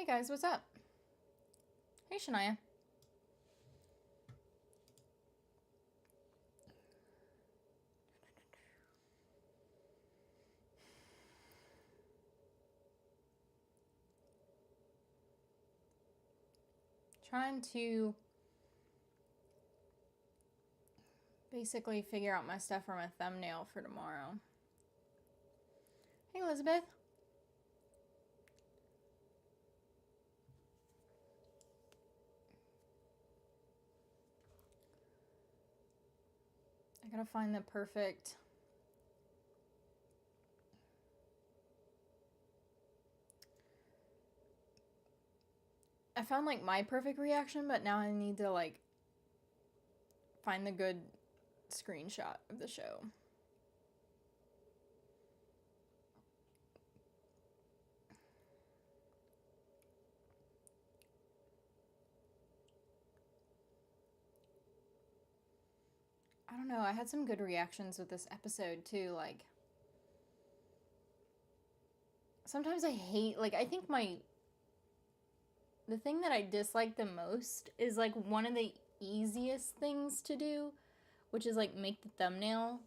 Hey guys, what's up? Hey Shania. Trying to basically figure out my stuff for my thumbnail for tomorrow. Hey Elizabeth. I gotta find the perfect I found like my perfect reaction, but now I need to like find the good screenshot of the show. I don't know, I had some good reactions with this episode too, like sometimes I hate, like I think the thing that I dislike the most is like one of the easiest things to do, which is like make the thumbnail,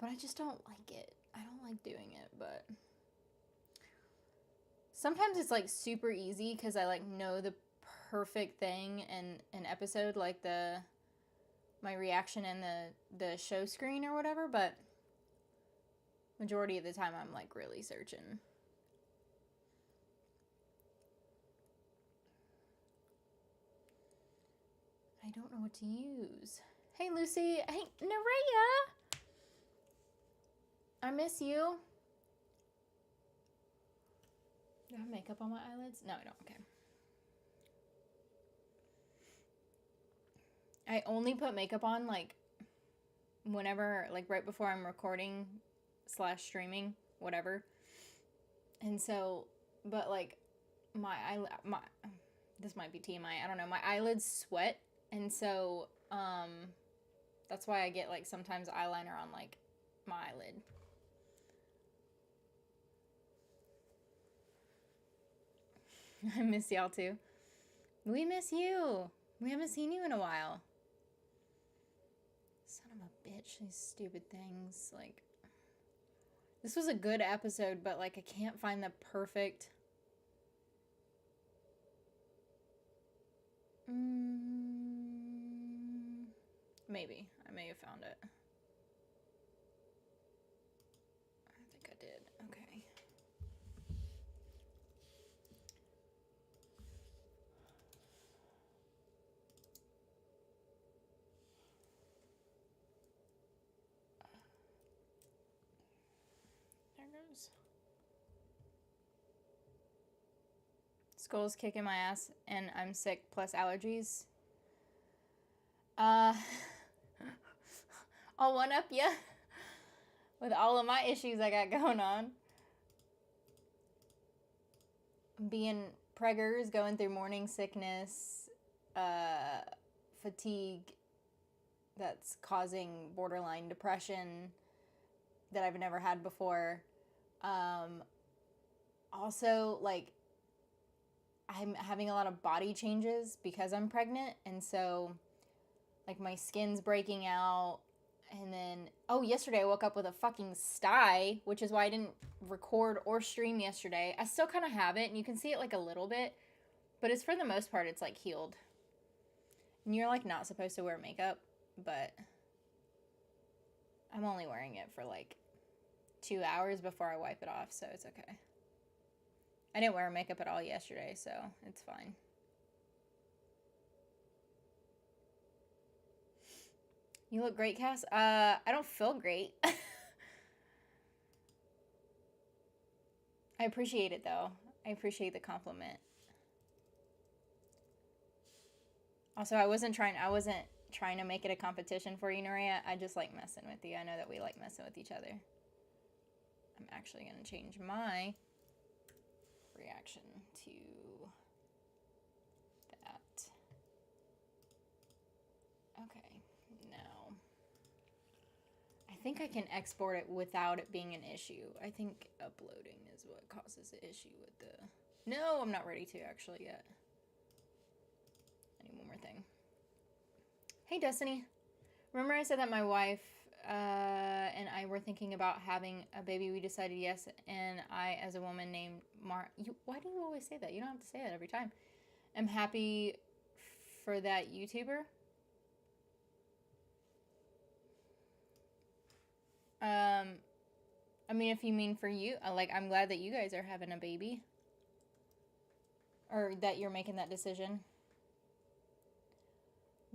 but I just don't like it. I don't like doing it, but sometimes it's like super easy because I like know the perfect thing in an episode, like my reaction in the show screen or whatever, but majority of the time I'm like really searching. I don't know what to use. Hey Lucy. Hey Nerea. I miss you. Do I have makeup on my eyelids? No, I don't. Okay. I only put makeup on like whenever, like right before I'm recording / streaming, whatever. And so, but like my this might be TMI. I don't know. My eyelids sweat, and so that's why I get like sometimes eyeliner on like my eyelid. I miss y'all too. We miss you. We haven't seen you in a while. Son of a bitch, these stupid things. Like, this was a good episode, but like I can't find the perfect. Maybe. I may have found it. I think I did. Okay. There goes. Skull's kicking my ass, and I'm sick plus allergies. I'll one up ya with all of my issues I got going on. Being preggers, going through morning sickness, fatigue that's causing borderline depression that I've never had before. Also, like, I'm having a lot of body changes because I'm pregnant, and so like my skin's breaking out. And then, yesterday I woke up with a fucking sty, which is why I didn't record or stream yesterday. I still kind of have it, and you can see it like a little bit, but it's for the most part, it's like healed. And you're like not supposed to wear makeup, but I'm only wearing it for like 2 hours before I wipe it off, so it's okay. I didn't wear makeup at all yesterday, so it's fine. You look great, Cass. I don't feel great. I appreciate it, though. I appreciate the compliment. Also, I wasn't trying to make it a competition for you, Noria. I just like messing with you. I know that we like messing with each other. I'm actually going to change my reaction to that. Okay, now I think I can export it without it being an issue. I think uploading is what causes the issue with the No, I'm not ready to actually yet. I need one more thing. Hey, Destiny. Remember I said that my wife and I were thinking about having a baby? We decided yes, and I, as a woman named why do you always say that? You don't have to say that every time. I'm happy for that YouTuber. I mean, if you mean for you, like, I'm glad that you guys are having a baby. Or that you're making that decision.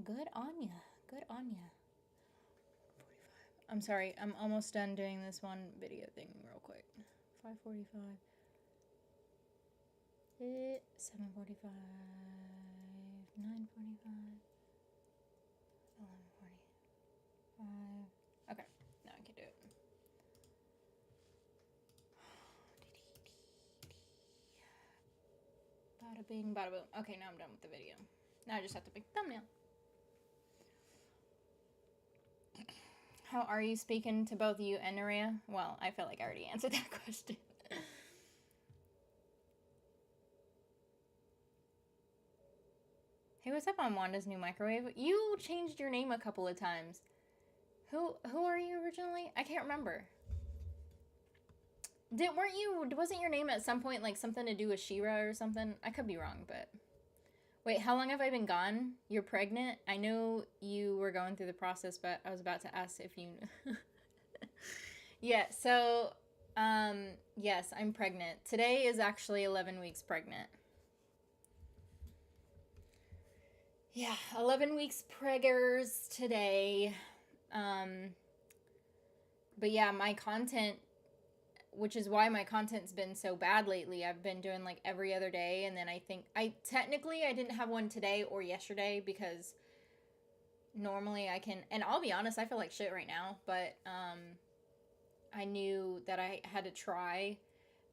Good on ya. Good on ya. 45. I'm sorry. I'm almost done doing this one video thing real quick. 5:45. 7:45. 9:45. 11:45. Okay. Now I can do it. Bada bing, bada boom. Okay, now I'm done with the video. Now I just have to make thumbnail. How are you? Speaking to both you and Naria? Well, I feel like I already answered that question. Hey, what's up on Wanda's new microwave? You changed your name a couple of times. Who are you originally? I can't remember. Wasn't your name at some point like something to do with She-Ra or something? I could be wrong, but wait, how long have I been gone? You're pregnant? I know you were going through the process, but I was about to ask if you Yeah, so yes, I'm pregnant. Today is actually 11 weeks pregnant. Yeah, 11 weeks preggers today. But yeah, my content, which is why my content's been so bad lately. I've been doing like every other day, and then I think I didn't have one today or yesterday because normally I can, and I'll be honest, I feel like shit right now, but I knew that I had to try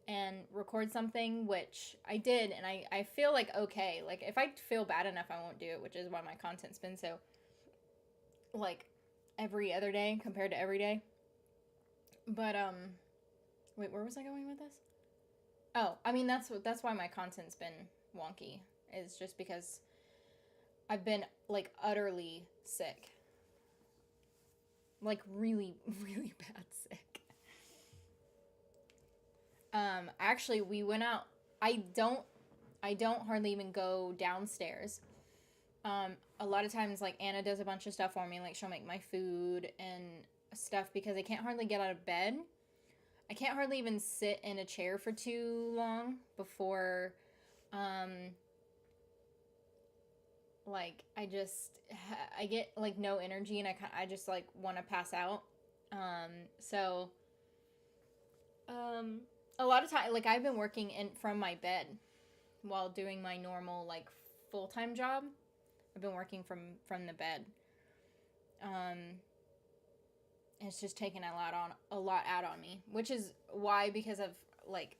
and record something, which I did, and I feel like okay. Like if I feel bad enough, I won't do it, which is why my content's been so like every other day compared to every day. But wait, where was I going with this? Oh, I mean that's why my content's been wonky. Is just because I've been like utterly sick. Like really, really bad sick. Actually we went out. I don't hardly even go downstairs. A lot of times like Anna does a bunch of stuff for me, like she'll make my food and stuff because I can't hardly get out of bed. I can't hardly even sit in a chair for too long before like I get like no energy and I just like want to pass out. So a lot of time like I've been working in from my bed while doing my normal like full-time job. I've been working from the bed. It's just taken a lot out on me, which is why, because of like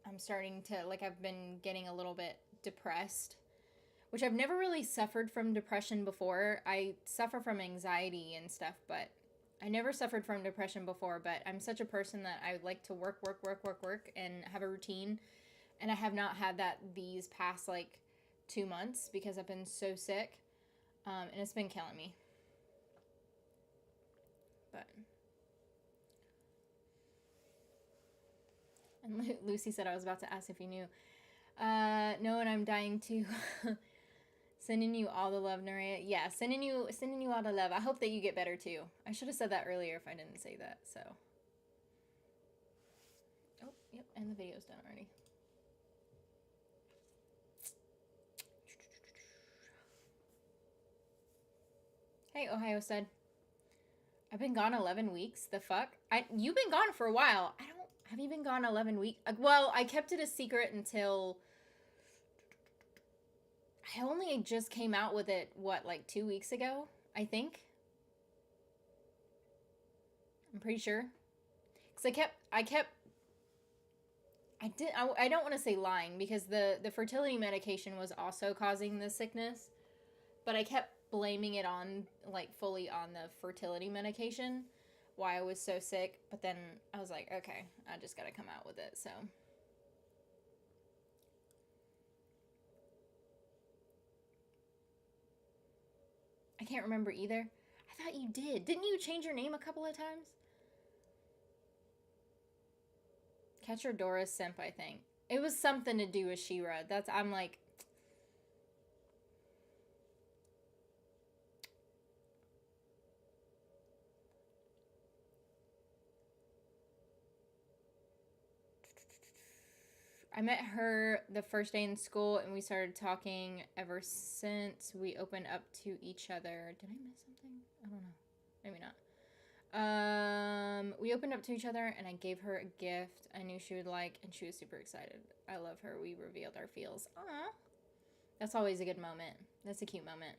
I'm starting to like I've been getting a little bit depressed, which I've never really suffered from depression before. I suffer from anxiety and stuff, but I never suffered from depression before. But I'm such a person that I like to work and have a routine, and I have not had that these past like 2 months because I've been so sick, and it's been killing me. But and Lucy said I was about to ask if you knew. No, and I'm dying to. Sending you all the love, Naria. Yeah, sending you all the love. I hope that you get better too. I should have said that earlier if I didn't say that. So. Oh, yep, and the video's done already. Hey, Ohio said. I've been gone 11 weeks. The fuck? You've been gone for a while. Have you been gone 11 weeks? Well, I kept it a secret until I only just came out with it, what, like 2 weeks ago, I think? I'm pretty sure. Because I don't want to say lying, because the fertility medication was also causing the sickness. But I kept blaming it on, like, fully on the fertility medication, why I was so sick. But then I was like, okay, I just gotta come out with it, so. I can't remember either. I thought you did. Didn't you change your name a couple of times? Catcher Doris Simp, I think. It was something to do with She-Ra. I'm like... I met her the first day in school, and we started talking ever since we opened up to each other. Did I miss something? I don't know. Maybe not. We opened up to each other, and I gave her a gift I knew she would like, and she was super excited. I love her. We revealed our feels. Aww. That's always a good moment. That's a cute moment.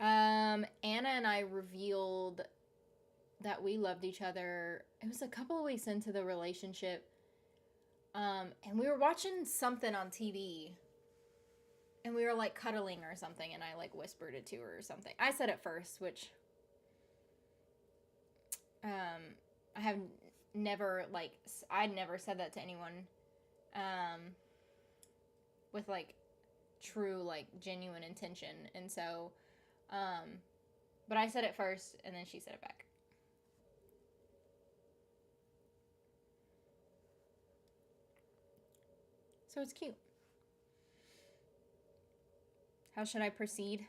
Anna and I revealed that we loved each other. It was a couple of weeks into the relationship. And we were watching something on TV, and we were like cuddling or something, and I like whispered it to her or something. I said it first, which I have never, like, I'd never said that to anyone with like true, like, genuine intention. And so but I said it first, and then she said it back. So it's cute. How should I proceed?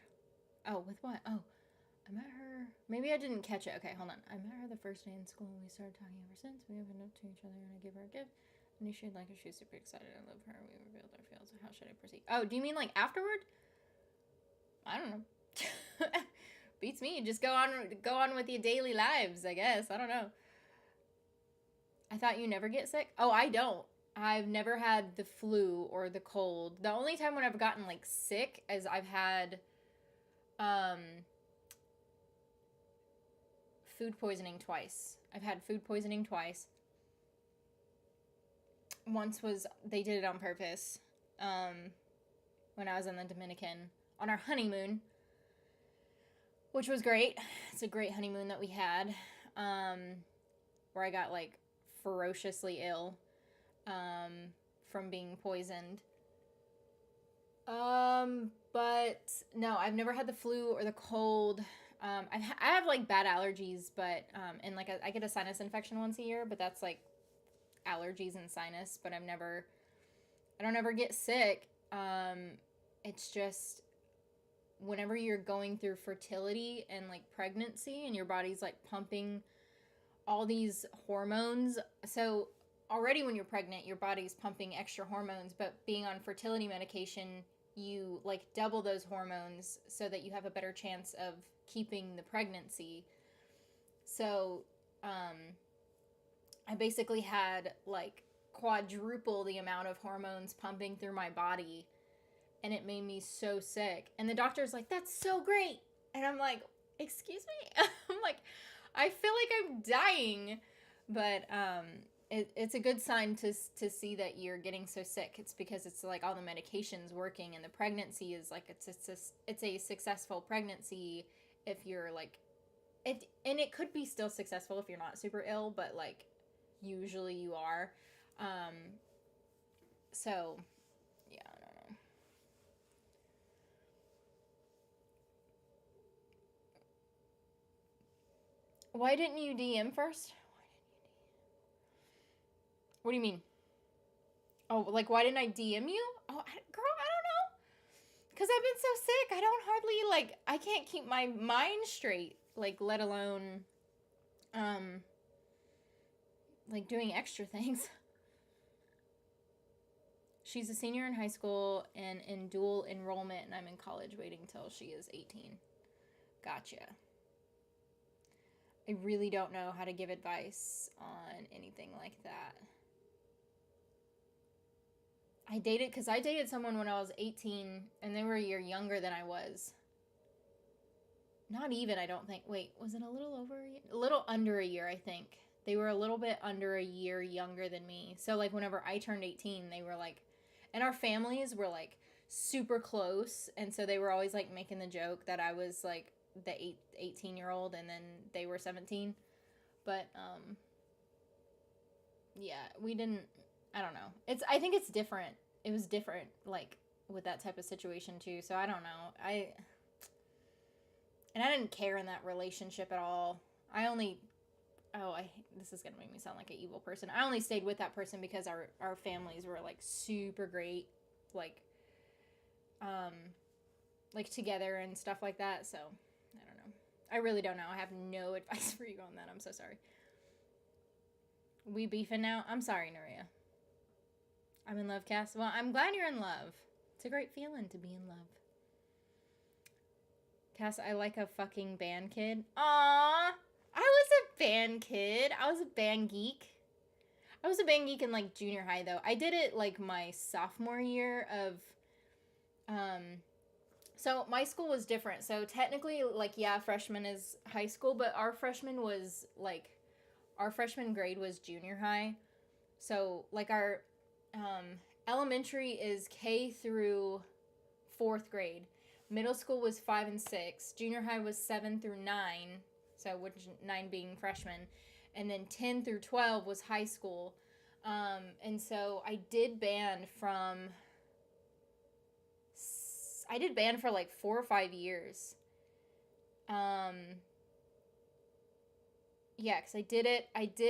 Oh, with what? Oh, I met her. Maybe I didn't catch it. Okay, hold on. I met her the first day in school, and we started talking ever since. We opened up to each other, and I gave her a gift. I knew she'd like her. She was super excited. I love her. We revealed our feels. How should I proceed? Oh, do you mean like afterward? I don't know. Beats me. Just go on with your daily lives, I guess. I don't know. I thought you never get sick. Oh, I don't. I've never had the flu or the cold. The only time when I've gotten like sick is I've had food poisoning twice. I've had food poisoning twice. Once they did it on purpose when I was in the Dominican on our honeymoon, which was great. It's a great honeymoon that we had, where I got like ferociously ill from being poisoned. But no, I've never had the flu or the cold. I have like bad allergies, but and like I get a sinus infection once a year, but that's like allergies and sinus. But I don't ever get sick. It's just whenever you're going through fertility and like pregnancy, and your body's like pumping all these hormones. So already when you're pregnant, your body's pumping extra hormones, but being on fertility medication, you like double those hormones so that you have a better chance of keeping the pregnancy. So I basically had like quadruple the amount of hormones pumping through my body, and it made me so sick. And the doctor's like, that's so great. And I'm like, excuse me? I'm like, I feel like I'm dying. But it's a good sign to see that you're getting so sick. It's because it's like all the medication's working, and the pregnancy is like it's a successful pregnancy if you're like it, and it could be still successful if you're not super ill, but like usually you are. So yeah, I don't know. Why didn't you DM first? What do you mean? Oh, like, why didn't I DM you? Oh, girl, I don't know. Because I've been so sick. I don't hardly, like, I can't keep my mind straight. Like, let alone, like, doing extra things. She's a senior in high school and in dual enrollment, and I'm in college waiting till she is 18. Gotcha. I really don't know how to give advice on anything like that. I dated someone when I was 18, and they were a year younger than I was. Not even, I don't think. Wait, was it a little over a year? A little under a year, I think. They were a little bit under a year younger than me. So, like, whenever I turned 18, they were, like... And our families were, like, super close. And so they were always, like, making the joke that I was, like, the 18-year-old, and then they were 17. But, yeah, we didn't... I don't know. I think it's different. It was different, like, with that type of situation, too. So, I don't know. And I didn't care in that relationship at all. This is gonna make me sound like an evil person. I only stayed with that person because our families were like super great, like together and stuff like that. So I don't know. I really don't know. I have no advice for you on that. I'm so sorry. We beefing now? I'm sorry, Nuria. I'm in love, Cass. Well, I'm glad you're in love. It's a great feeling to be in love. Cass, I like a fucking band kid. Aww. I was a band kid. I was a band geek. I was a band geek in like junior high though. I did it like my sophomore year of so my school was different. So technically like yeah, freshman is high school, but our freshman grade was junior high. So like our elementary is K through 4th grade. Middle school was 5 and 6. Junior high was 7 through 9. So which 9 being freshman. And then 10 through 12 was high school. And so I did band for like 4 or 5 years. Yeah, because I did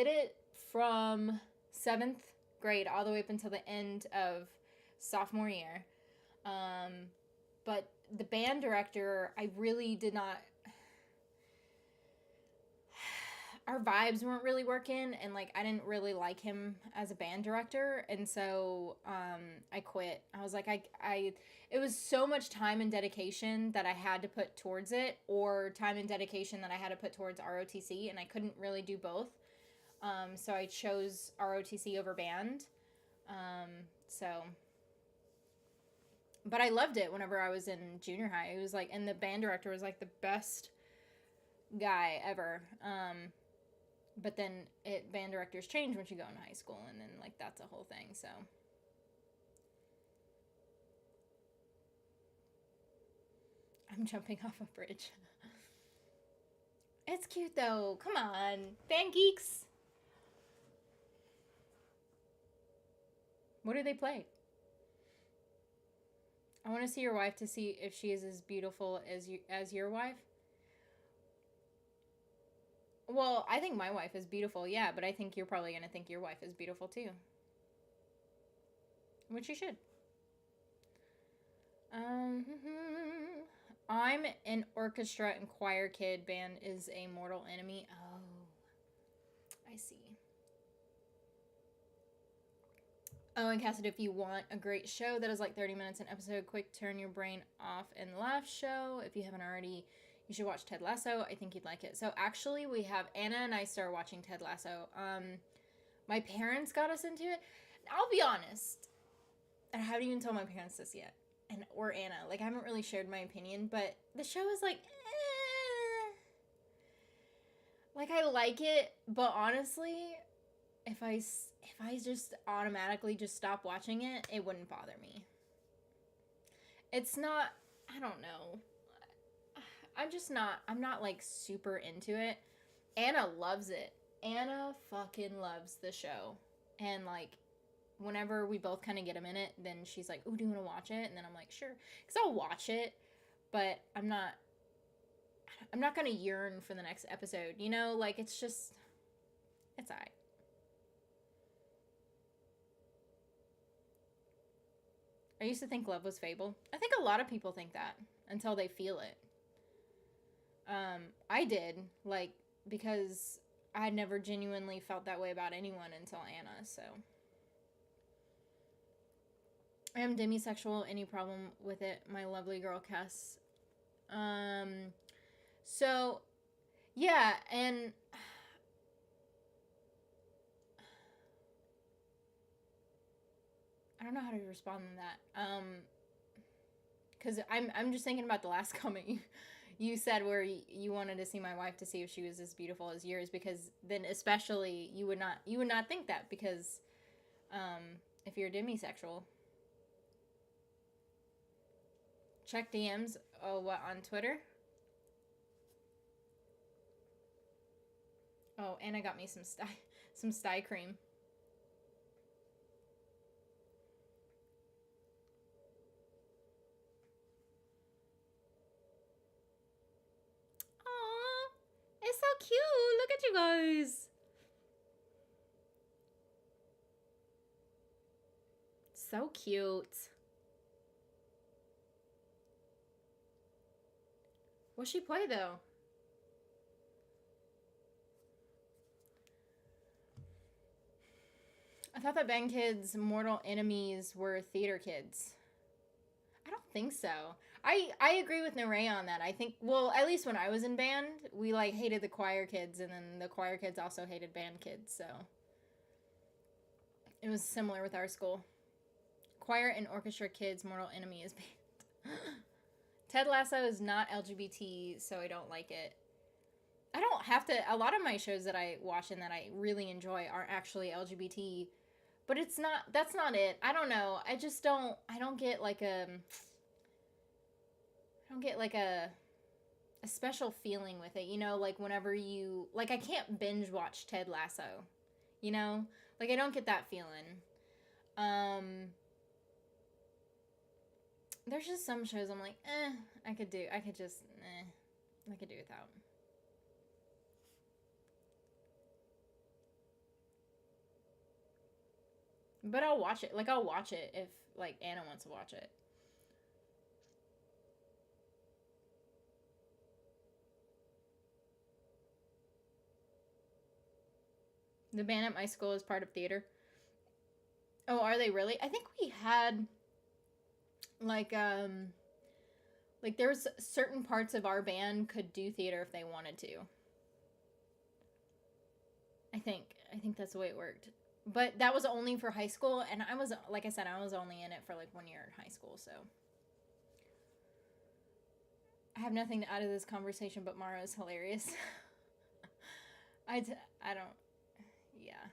it from 7th grade all the way up until the end of sophomore year. But the band director, I really did not, our vibes weren't really working, and like I didn't really like him as a band director, and so I quit. I was like, it was so much time and dedication that I had to put towards it, or time and dedication that I had to put towards ROTC, and I couldn't really do both. So I chose ROTC over band. But I loved it whenever I was in junior high. It was like, and the band director was like the best guy ever. But then band directors change once you go into high school, and then like that's a whole thing. So I'm jumping off a bridge. It's cute though. Come on, band geeks. What do they play? I want to see your wife to see if she is as beautiful as your wife. Well, I think my wife is beautiful, yeah, but I think you're probably going to think your wife is beautiful too. Which you should. I'm an orchestra and choir kid. Band is a mortal enemy. Oh, I see. Oh, and Cassidy, if you want a great show that is like 30 minutes an episode, quick turn your brain off and laugh show. If you haven't already, you should watch Ted Lasso. I think you'd like it. So actually, we have Anna and I started watching Ted Lasso. My parents got us into it. I'll be honest, I haven't even told my parents this yet, or Anna. Like I haven't really shared my opinion, but the show is like, like I like it, but honestly, if I just automatically just stop watching it, it wouldn't bother me. It's not, I don't know. I'm not like super into it. Anna loves it. Anna fucking loves the show. And like, whenever we both kind of get a minute, then she's like, ooh, do you want to watch it? And then I'm like, sure. Because I'll watch it, but I'm not going to yearn for the next episode. You know, like it's alright. I used to think love was fable. I think a lot of people think that until they feel it. I did, like, because I had never genuinely felt that way about anyone until Anna, so. I am demisexual. Any problem with it? My lovely girl, Cass. So, yeah, and I don't know how to respond to that. Because I'm just thinking about the last comment you said where you wanted to see my wife to see if she was as beautiful as yours, because then especially you would not think that, because if you're demisexual. Check DMs. Oh, what, on Twitter? Oh, Anna got me some sty cream. cute. Look at you guys. So cute. What'd she play, though? I thought that band kids' mortal enemies were theater kids. I don't think so. I agree with Nerea on that. I think, well, at least when I was in band, we, like, hated the choir kids, and then the choir kids also hated band kids, so. It was similar with our school. Choir and orchestra kids' mortal enemy is band. Ted Lasso is not LGBT, so I don't like it. I don't have to, a lot of my shows that I watch and that I really enjoy aren't actually LGBT, but it's not, that's not it. I don't know. I just don't, I don't get like a special feeling with it, you know, like whenever you, like I can't binge watch Ted Lasso, you know, like I don't get that feeling. There's just some shows I'm like, I could do without. But I'll watch it. Like, I'll watch it if, like, Anna wants to watch it. The band at my school is part of theater. Oh, are they really? I think we had, like there's certain parts of our band could do theater if they wanted to. I think that's the way it worked. But that was only for high school, and I was, like I said, I was only in it for like 1 year in high school, so. I have nothing to add to this conversation, but Mara is hilarious. I don't, yeah.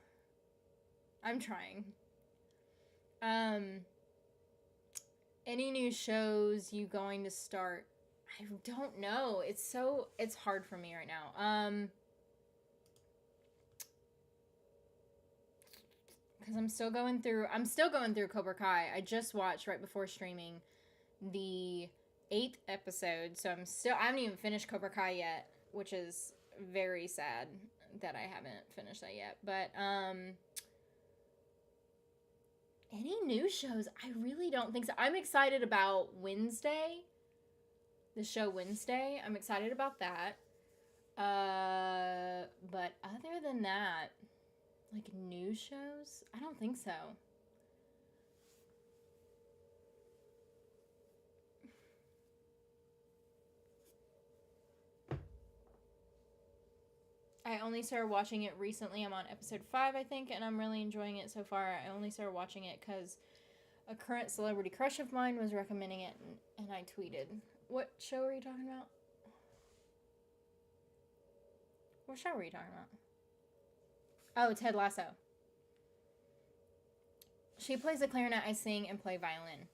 I'm trying. Any new shows you going to start? I don't know. It's hard for me right now. Because I'm still going through Cobra Kai. I just watched right before streaming the 8th episode, so I haven't even finished Cobra Kai yet, which is very sad that I haven't finished that yet. But any new shows? I really don't think so. I'm excited about Wednesday, the show Wednesday. I'm excited about that. But other than that, like new shows? I don't think so. I only started watching it recently. I'm on episode 5, I think, and I'm really enjoying it so far. I only started watching it because a current celebrity crush of mine was recommending it, and I tweeted. What show are you talking about? What show were you talking about? Oh, Ted Lasso. She plays the clarinet, I sing and play violin.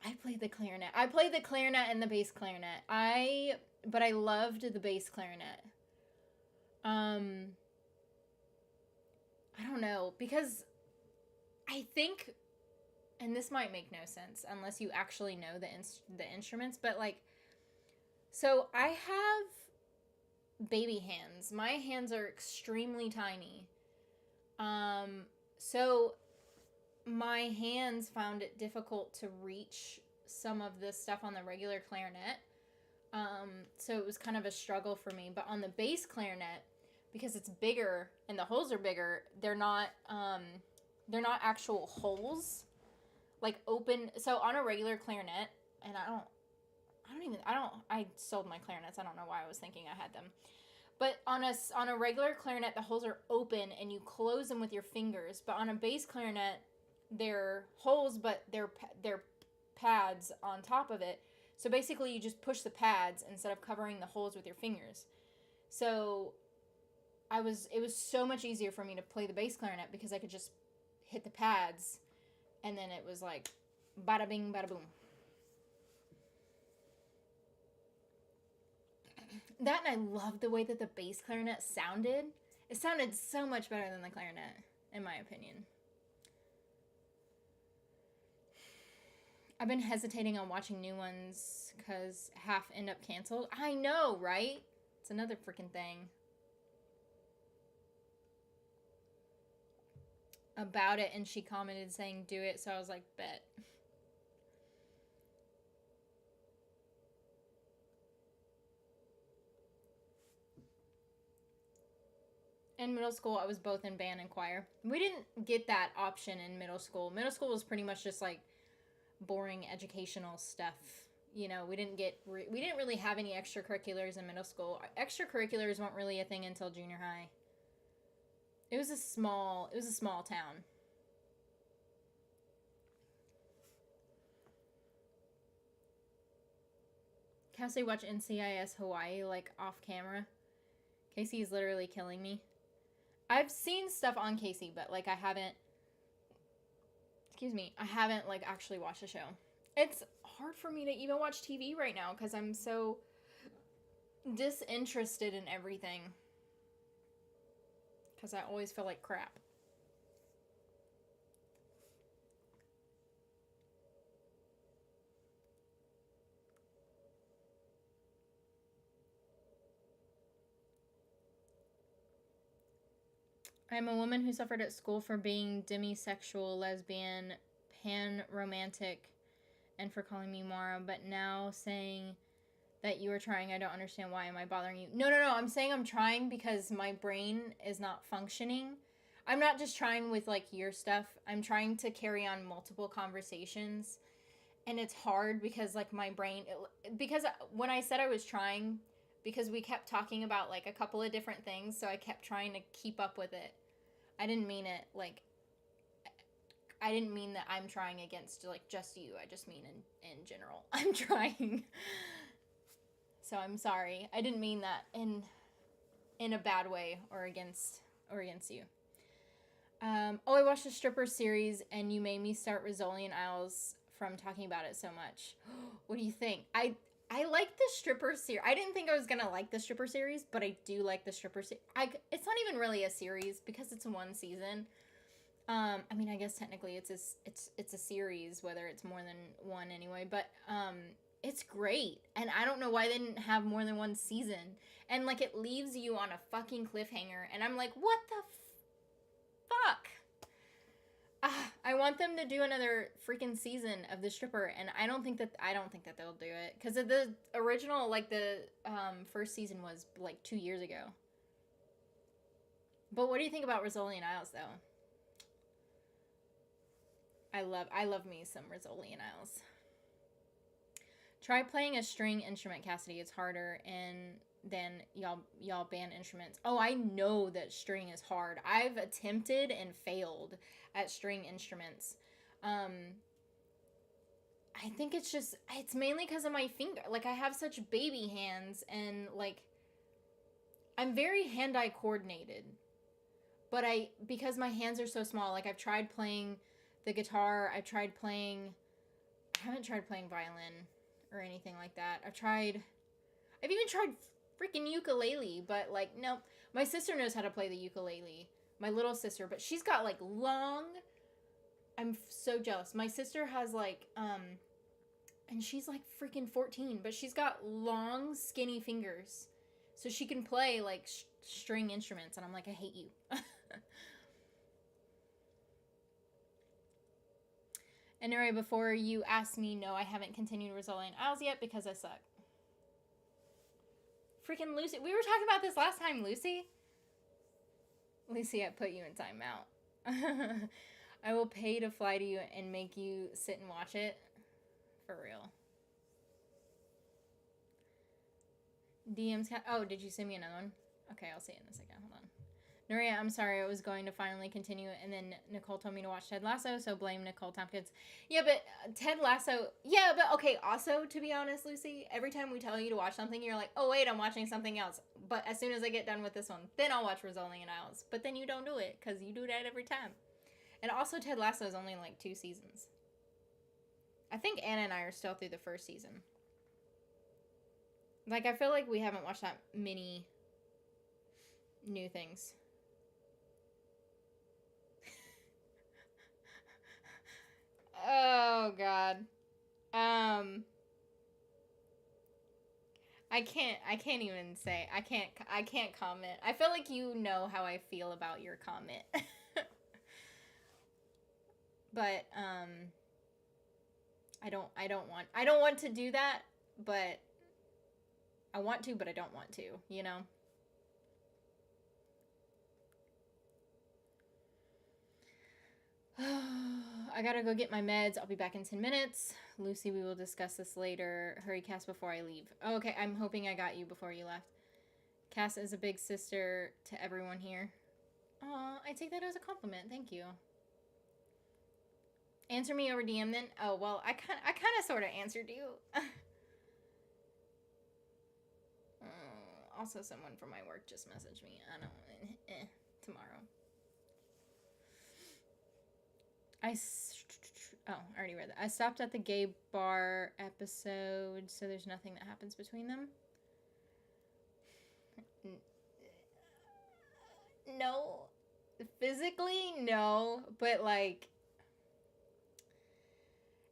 I played the clarinet. I played the clarinet and the bass clarinet. But I loved the bass clarinet. I don't know, because I think, and this might make no sense unless you actually know the instruments, but like, so I have baby hands. My hands are extremely tiny. So my hands found it difficult to reach some of the stuff on the regular clarinet. So it was kind of a struggle for me. But on the bass clarinet, because it's bigger and the holes are bigger, they're not actual holes, like open. So on a regular clarinet, and I sold my clarinets. I don't know why I was thinking I had them. But on a regular clarinet, the holes are open and you close them with your fingers. But on a bass clarinet, they're holes, but they're pads on top of it. So basically, you just push the pads instead of covering the holes with your fingers. So it was so much easier for me to play the bass clarinet because I could just hit the pads, and then it was like bada bing, bada boom. That, and I loved the way that the bass clarinet sounded. It sounded so much better than the clarinet, in my opinion. I've been hesitating on watching new ones because half end up canceled. I know, right? It's another freaking thing. about it, and she commented saying do it, so I was like, bet. In middle school, I was both in band and choir. We didn't get that option in middle school. Middle school was pretty much just like boring educational stuff. You know, we didn't really have any extracurriculars in middle school. Extracurriculars weren't really a thing until junior high. It was a small town. Cassie watch NCIS Hawaii like off camera. Casey is literally killing me. I've seen stuff on Casey, but like I haven't like actually watched the show. It's hard for me to even watch TV right now because I'm so disinterested in everything. Because I always feel like crap. I'm a woman who suffered at school for being demisexual, lesbian, pan-romantic, and for calling me Mara, but now saying that you are trying, I don't understand why. Am I bothering you? No. I'm saying I'm trying because my brain is not functioning. I'm not just trying with like your stuff. I'm trying to carry on multiple conversations. And it's hard because like my brain, because when I said I was trying, because we kept talking about like a couple of different things, so I kept trying to keep up with it. I didn't mean it like, I didn't mean that I'm trying against like just you. I just mean in general. I'm trying. So I'm sorry. I didn't mean that in a bad way or against you. I watched the stripper series and you made me start Rizzoli and Isles from talking about it so much. What do you think? I like the stripper series. I didn't think I was gonna like the stripper series, but I do like the stripper series. It's not even really a series because it's one season. I mean, I guess technically it's a series, whether it's more than one anyway. But it's great, and I don't know why they didn't have more than one season. And like it leaves you on a fucking cliffhanger, and I'm like, what the fuck? I want them to do another freaking season of the stripper, and I don't think that they'll do it because the original, like the first season was like 2 years ago. But what do you think about Rizzoli and Isles though? I love me some Rizzoli and Isles. Try playing a string instrument, Cassidy. It's harder than y'all band instruments. Oh, I know that string is hard. I've attempted and failed at string instruments. I think it's mainly because of my finger. Like I have such baby hands and like I'm very hand-eye coordinated. But because my hands are so small, like I've tried playing the guitar, I haven't tried playing violin or anything like that. I've even tried freaking ukulele, but like, nope. My sister knows how to play the ukulele, my little sister, but she's got like long, I'm so jealous. My sister has like, and she's like freaking 14, but she's got long, skinny fingers. So she can play like string instruments, and I'm like, I hate you. And anyway, before you ask me, no, I haven't continued Rizzoli and Isles yet because I suck. Freaking Lucy. We were talking about this last time, Lucy. Lucy, I put you in timeout. I will pay to fly to you and make you sit and watch it. For real. DM's cat. Oh, did you send me another one? Okay, I'll see it in a second. Hold on. Nuria, I'm sorry. I was going to finally continue, and then Nicole told me to watch Ted Lasso, so blame Nicole Tompkins. Yeah, but Ted Lasso... Yeah, but okay, also, to be honest, Lucy, every time we tell you to watch something, you're like, oh, wait, I'm watching something else. But as soon as I get done with this one, then I'll watch Rizzoli and Isles. But then you don't do it, because you do that every time. And also, Ted Lasso is only like 2 seasons. I think Anna and I are still through the first season. Like, I feel like we haven't watched that many new things. Oh God. I can't even say. I can't comment. I feel like you know how I feel about your comment. But I don't want to do that, but I want to, but I don't want to, you know? I gotta go get my meds. I'll be back in 10 minutes. Lucy, we will discuss this later. Hurry, Cass, before I leave. Oh, okay, I'm hoping I got you before you left. Cass is a big sister to everyone here. Aw, I take that as a compliment. Thank you. Answer me over DM then? Oh, well, I kind of sort of answered you. Also, someone from my work just messaged me. I don't tomorrow. I already read that. I stopped at the gay bar episode, so there's nothing that happens between them. No. Physically, no. But, like,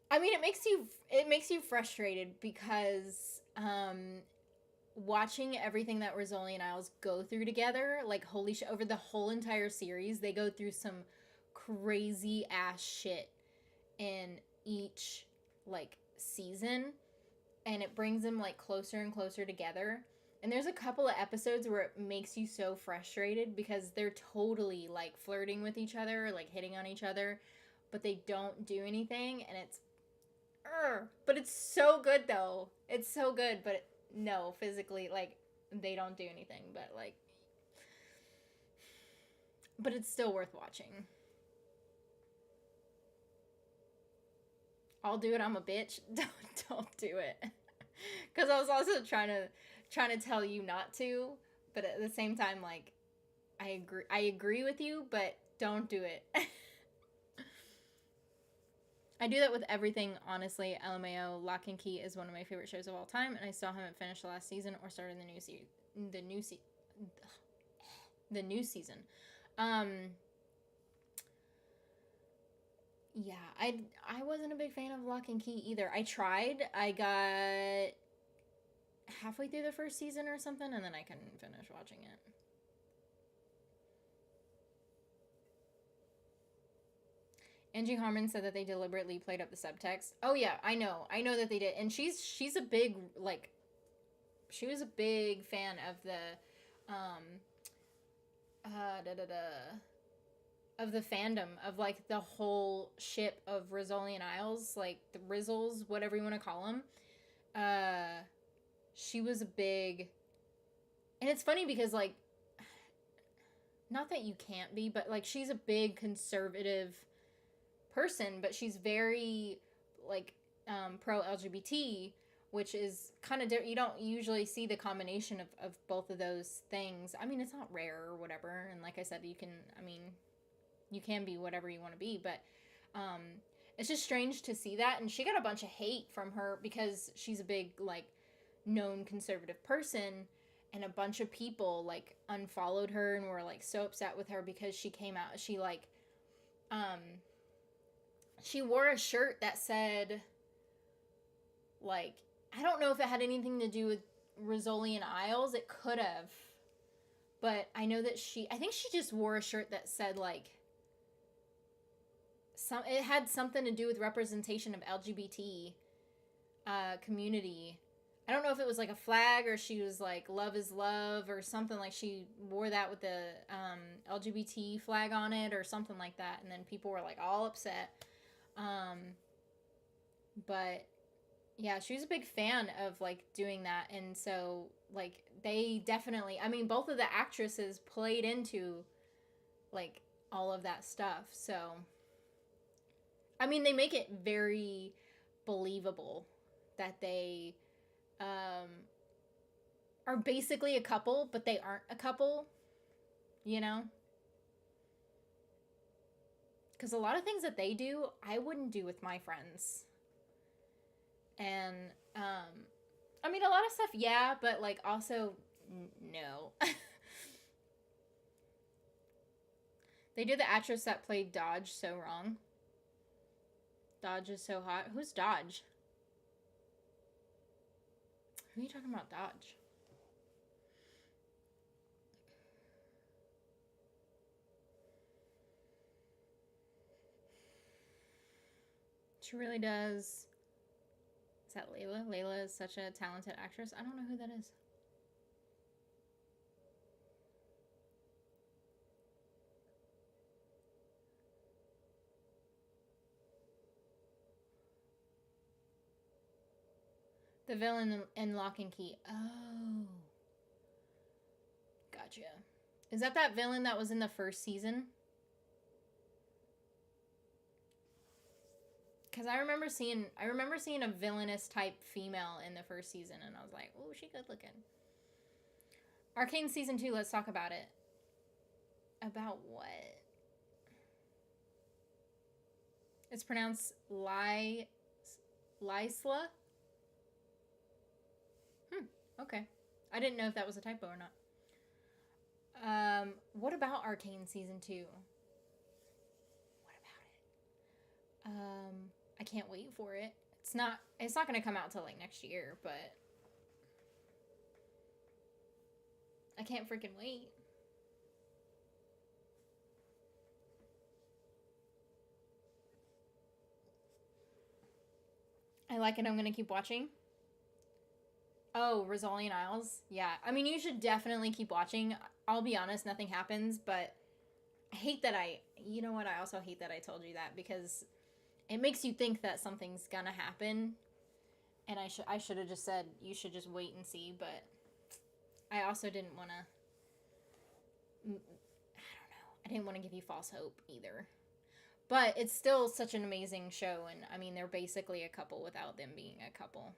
I mean, it makes you frustrated because, watching everything that Rizzoli and Isles go through together, like, holy shit, over the whole entire series, they go through some crazy ass shit in each, like, season, and it brings them, like, closer and closer together. And there's a couple of episodes where it makes you so frustrated because they're totally, like, flirting with each other, like, hitting on each other, but they don't do anything, and it's but it's so good, though. It's so good, but no, physically, like, they don't do anything, but, like, but it's still worth watching. I'll do it, I'm a bitch. Don't do it. Because I was also trying to tell you not to, but at the same time, like, I agree with you, but don't do it. I do that with everything, honestly. LMAO, Lock and Key is one of my favorite shows of all time, and I still haven't finished the last season or started the new season. Yeah, I wasn't a big fan of Lock and Key either. I tried. I got halfway through the first season or something, and then I couldn't finish watching it. Angie Harmon said that they deliberately played up the subtext. Oh yeah, I know that they did, and she's a big, like, she was a big fan of the, of the fandom of, like, the whole ship of Rizzoli and Isles, like the Rizzles, whatever you want to call them. She was a big, and it's funny because, like, not that you can't be, but, like, she's a big conservative person, but she's very, like, pro LGBT, which is kind of you don't usually see the combination of both of those things. I mean, it's not rare or whatever, and like I said, you can be whatever you want to be, but it's just strange to see that. And she got a bunch of hate from her because she's a big, like, known conservative person, and a bunch of people, like, unfollowed her and were, like, so upset with her because she came out, she, like, she wore a shirt that said, like, I don't know if it had anything to do with Rizzoli and Isles. It could have. But I know that I think she just wore a shirt that said, like, it had something to do with representation of LGBT community. I don't know if it was, like, a flag or she was, like, love is love or something. Like, she wore that with the LGBT flag on it or something like that. And then people were, like, all upset. But yeah, she was a big fan of, like, doing that. And so, like, they definitely, I mean, both of the actresses played into, like, all of that stuff. So, I mean, they make it very believable that they are basically a couple, but they aren't a couple, you know? Because a lot of things that they do, I wouldn't do with my friends. And, I mean, a lot of stuff, yeah, but, like, also, no. They did the actress that played Dodge so wrong. Dodge is so hot. Who's Dodge? Who are you talking about, Dodge? She really does. Is that Layla? Layla is such a talented actress. I don't know who that is. The villain in Lock and Key. Oh. Gotcha. Is that villain that was in the first season? Because I remember seeing a villainous type female in the first season, and I was like, oh, she good looking. Arcane season 2, let's talk about it. About what? It's pronounced Lysla? Okay. I didn't know if that was a typo or not. What about Arcane season 2? What about it? I can't wait for it. It's not gonna come out till like next year, but I can't freaking wait. I like it. I'm gonna keep watching. Oh, Rosalian Isles? Yeah. I mean, you should definitely keep watching. I'll be honest, nothing happens, but I hate that you know what? I also hate that I told you that, because it makes you think that something's gonna happen. And I should have just said, you should just wait and see, but I also didn't want to, I don't know. I didn't want to give you false hope either. But it's still such an amazing show, and I mean, they're basically a couple without them being a couple.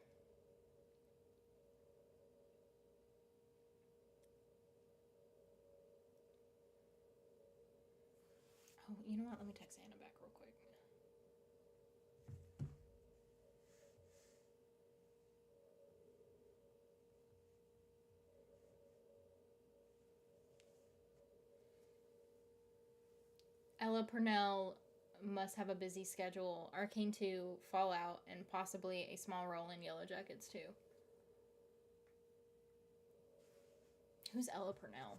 Oh, you know what? Let me text Anna back real quick. Ella Purnell must have a busy schedule. Arcane 2, Fallout, and possibly a small role in Yellow Jackets too. Who's Ella Purnell?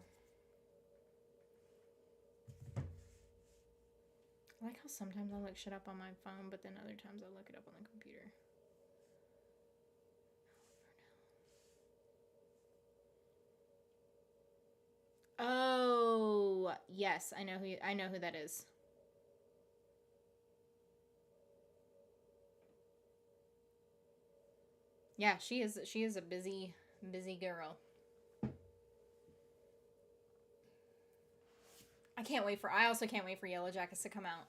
I like how sometimes I look shit up on my phone, but then other times I look it up on the computer. Oh, yes, I know who that is. Yeah, she is a busy girl. I also can't wait for Yellow Jackets to come out.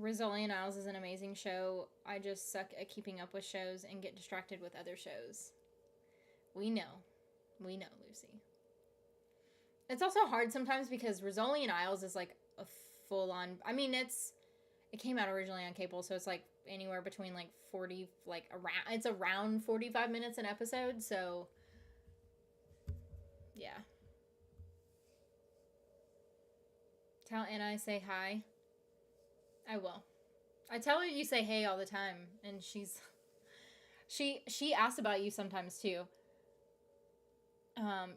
Rosalian Isles is an amazing show. I just suck at keeping up with shows and get distracted with other shows. We know, Lucy. It's also hard sometimes because Rosalian Isles is like a full-on. I mean, it came out originally on cable, so it's like anywhere between like 40, like around. It's around 45 minutes an episode, so yeah. Tell Anna I say hi. I will. I tell her you say hey all the time, and she asks about you sometimes too.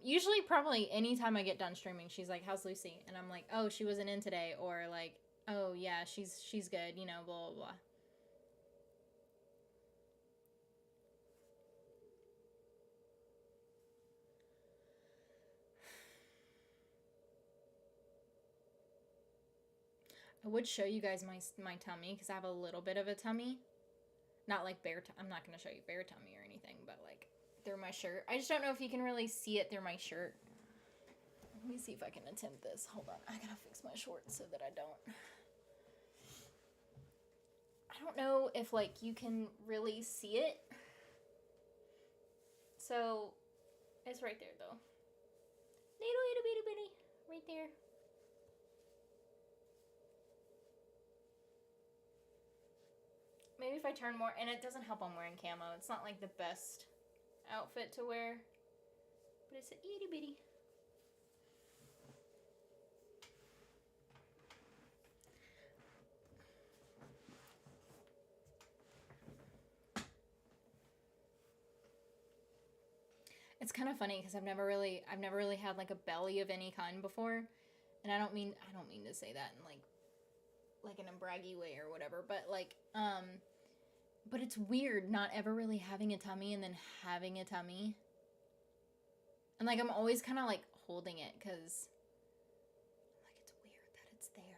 Usually probably anytime I get done streaming, she's like, how's Lucy? And I'm like, oh, she wasn't in today, or like, oh yeah, she's good, you know, blah blah blah. I would show you guys my tummy, because I have a little bit of a tummy. Not like I'm not going to show you bare tummy or anything, but like through my shirt. I just don't know if you can really see it through my shirt. Let me see if I can attempt this. Hold on. I gotta fix my shorts so that I don't know if like you can really see it. So it's right there though. Little bitty bitty. Right there. Maybe if I turn more, and it doesn't help I'm wearing camo. It's not like the best outfit to wear, but it's a itty bitty. It's kind of funny because I've never really had like a belly of any kind before, and I don't mean to say that in like in a braggy way or whatever, but like but it's weird not ever really having a tummy and then having a tummy, and like I'm always kind of like holding it because like it's weird that it's there.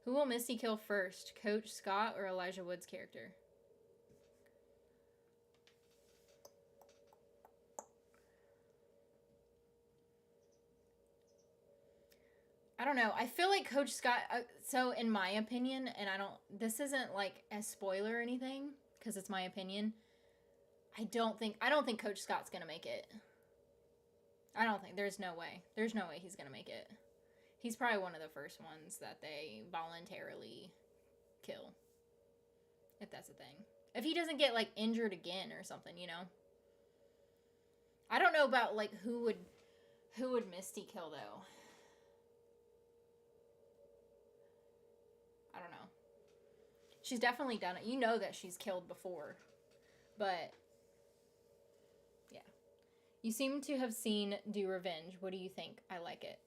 Who will Misty kill first, Coach Scott or Elijah Wood's character? I don't know. I feel like Coach Scott. So, in my opinion, and this isn't like a spoiler or anything, because it's my opinion. I don't think Coach Scott's gonna make it. I don't think. There's no way. There's no way he's gonna make it. He's probably one of the first ones that they voluntarily kill. If that's a thing. If he doesn't get like injured again or something, you know. I don't know about like who would Misty kill though. I don't know. She's definitely done it. You know that she's killed before. But yeah. You seem to have seen Do Revenge. What do you think? I like it.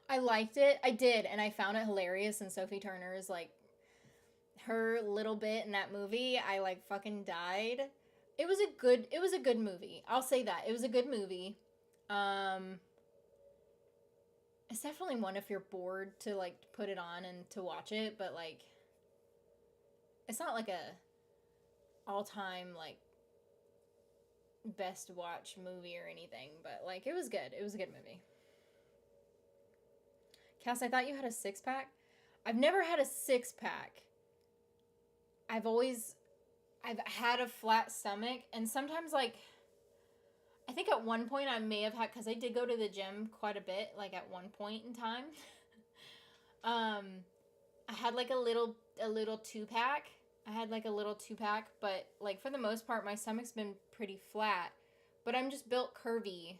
I liked it. I did, and I found it hilarious, and Sophie Turner's like her little bit in that movie, I like fucking died. It was a good movie. I'll say that. It was a good movie. It's definitely one if you're bored to like put it on and to watch it, but like it's not like a all-time like best watch movie or anything, but like it was good. It was a good movie. Cass, I thought you had a six-pack. I've never had a six-pack. I've had a flat stomach, and sometimes like I think at one point I may have had, because I did go to the gym quite a bit, like at one point in time. I had like a little 2-pack. I had like a little 2-pack, but like for the most part, my stomach's been pretty flat. But I'm just built curvy.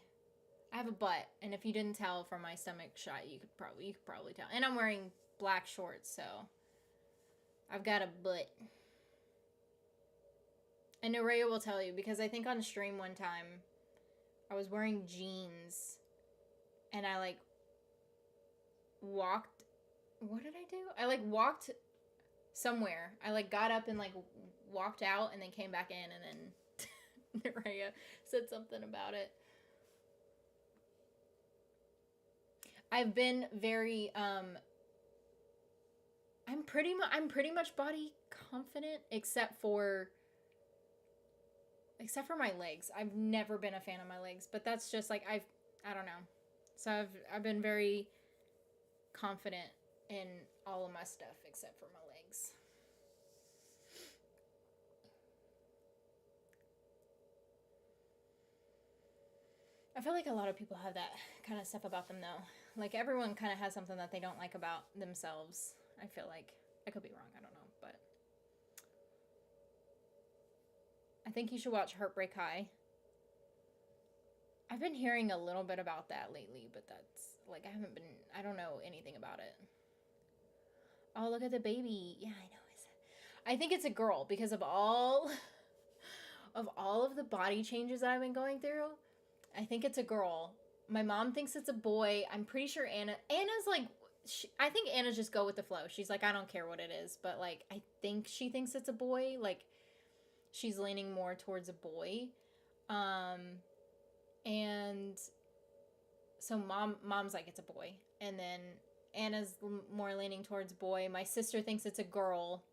I have a butt, and if you didn't tell from my stomach shot, you could probably tell. And I'm wearing black shorts, so I've got a butt. And Nerea will tell you, because I think on stream one time, I was wearing jeans, and I like walked. What did I do? I like walked somewhere. I like got up and like walked out, and then came back in, and then Nerea said something about it. I've been very I'm pretty much body confident except for my legs. I've never been a fan of my legs, but that's just like I don't know. So I've been very confident in all of my stuff except for my legs. I feel like a lot of people have that kind of stuff about them though. Like everyone kind of has something that they don't like about themselves. I feel like I could be wrong. I don't know, but I think you should watch Heartbreak High. I've been hearing a little bit about that lately, but that's like I don't know anything about it. Oh, look at the baby. Yeah, I know. I think it's a girl because of all of the body changes that I've been going through. I think it's a girl. My mom thinks it's a boy. I'm pretty sure Anna's like, I think Anna's just go with the flow. She's like, I don't care what it is. But like, I think she thinks it's a boy. Like, she's leaning more towards a boy. And so mom's like, it's a boy. And then Anna's more leaning towards boy. My sister thinks it's a girl.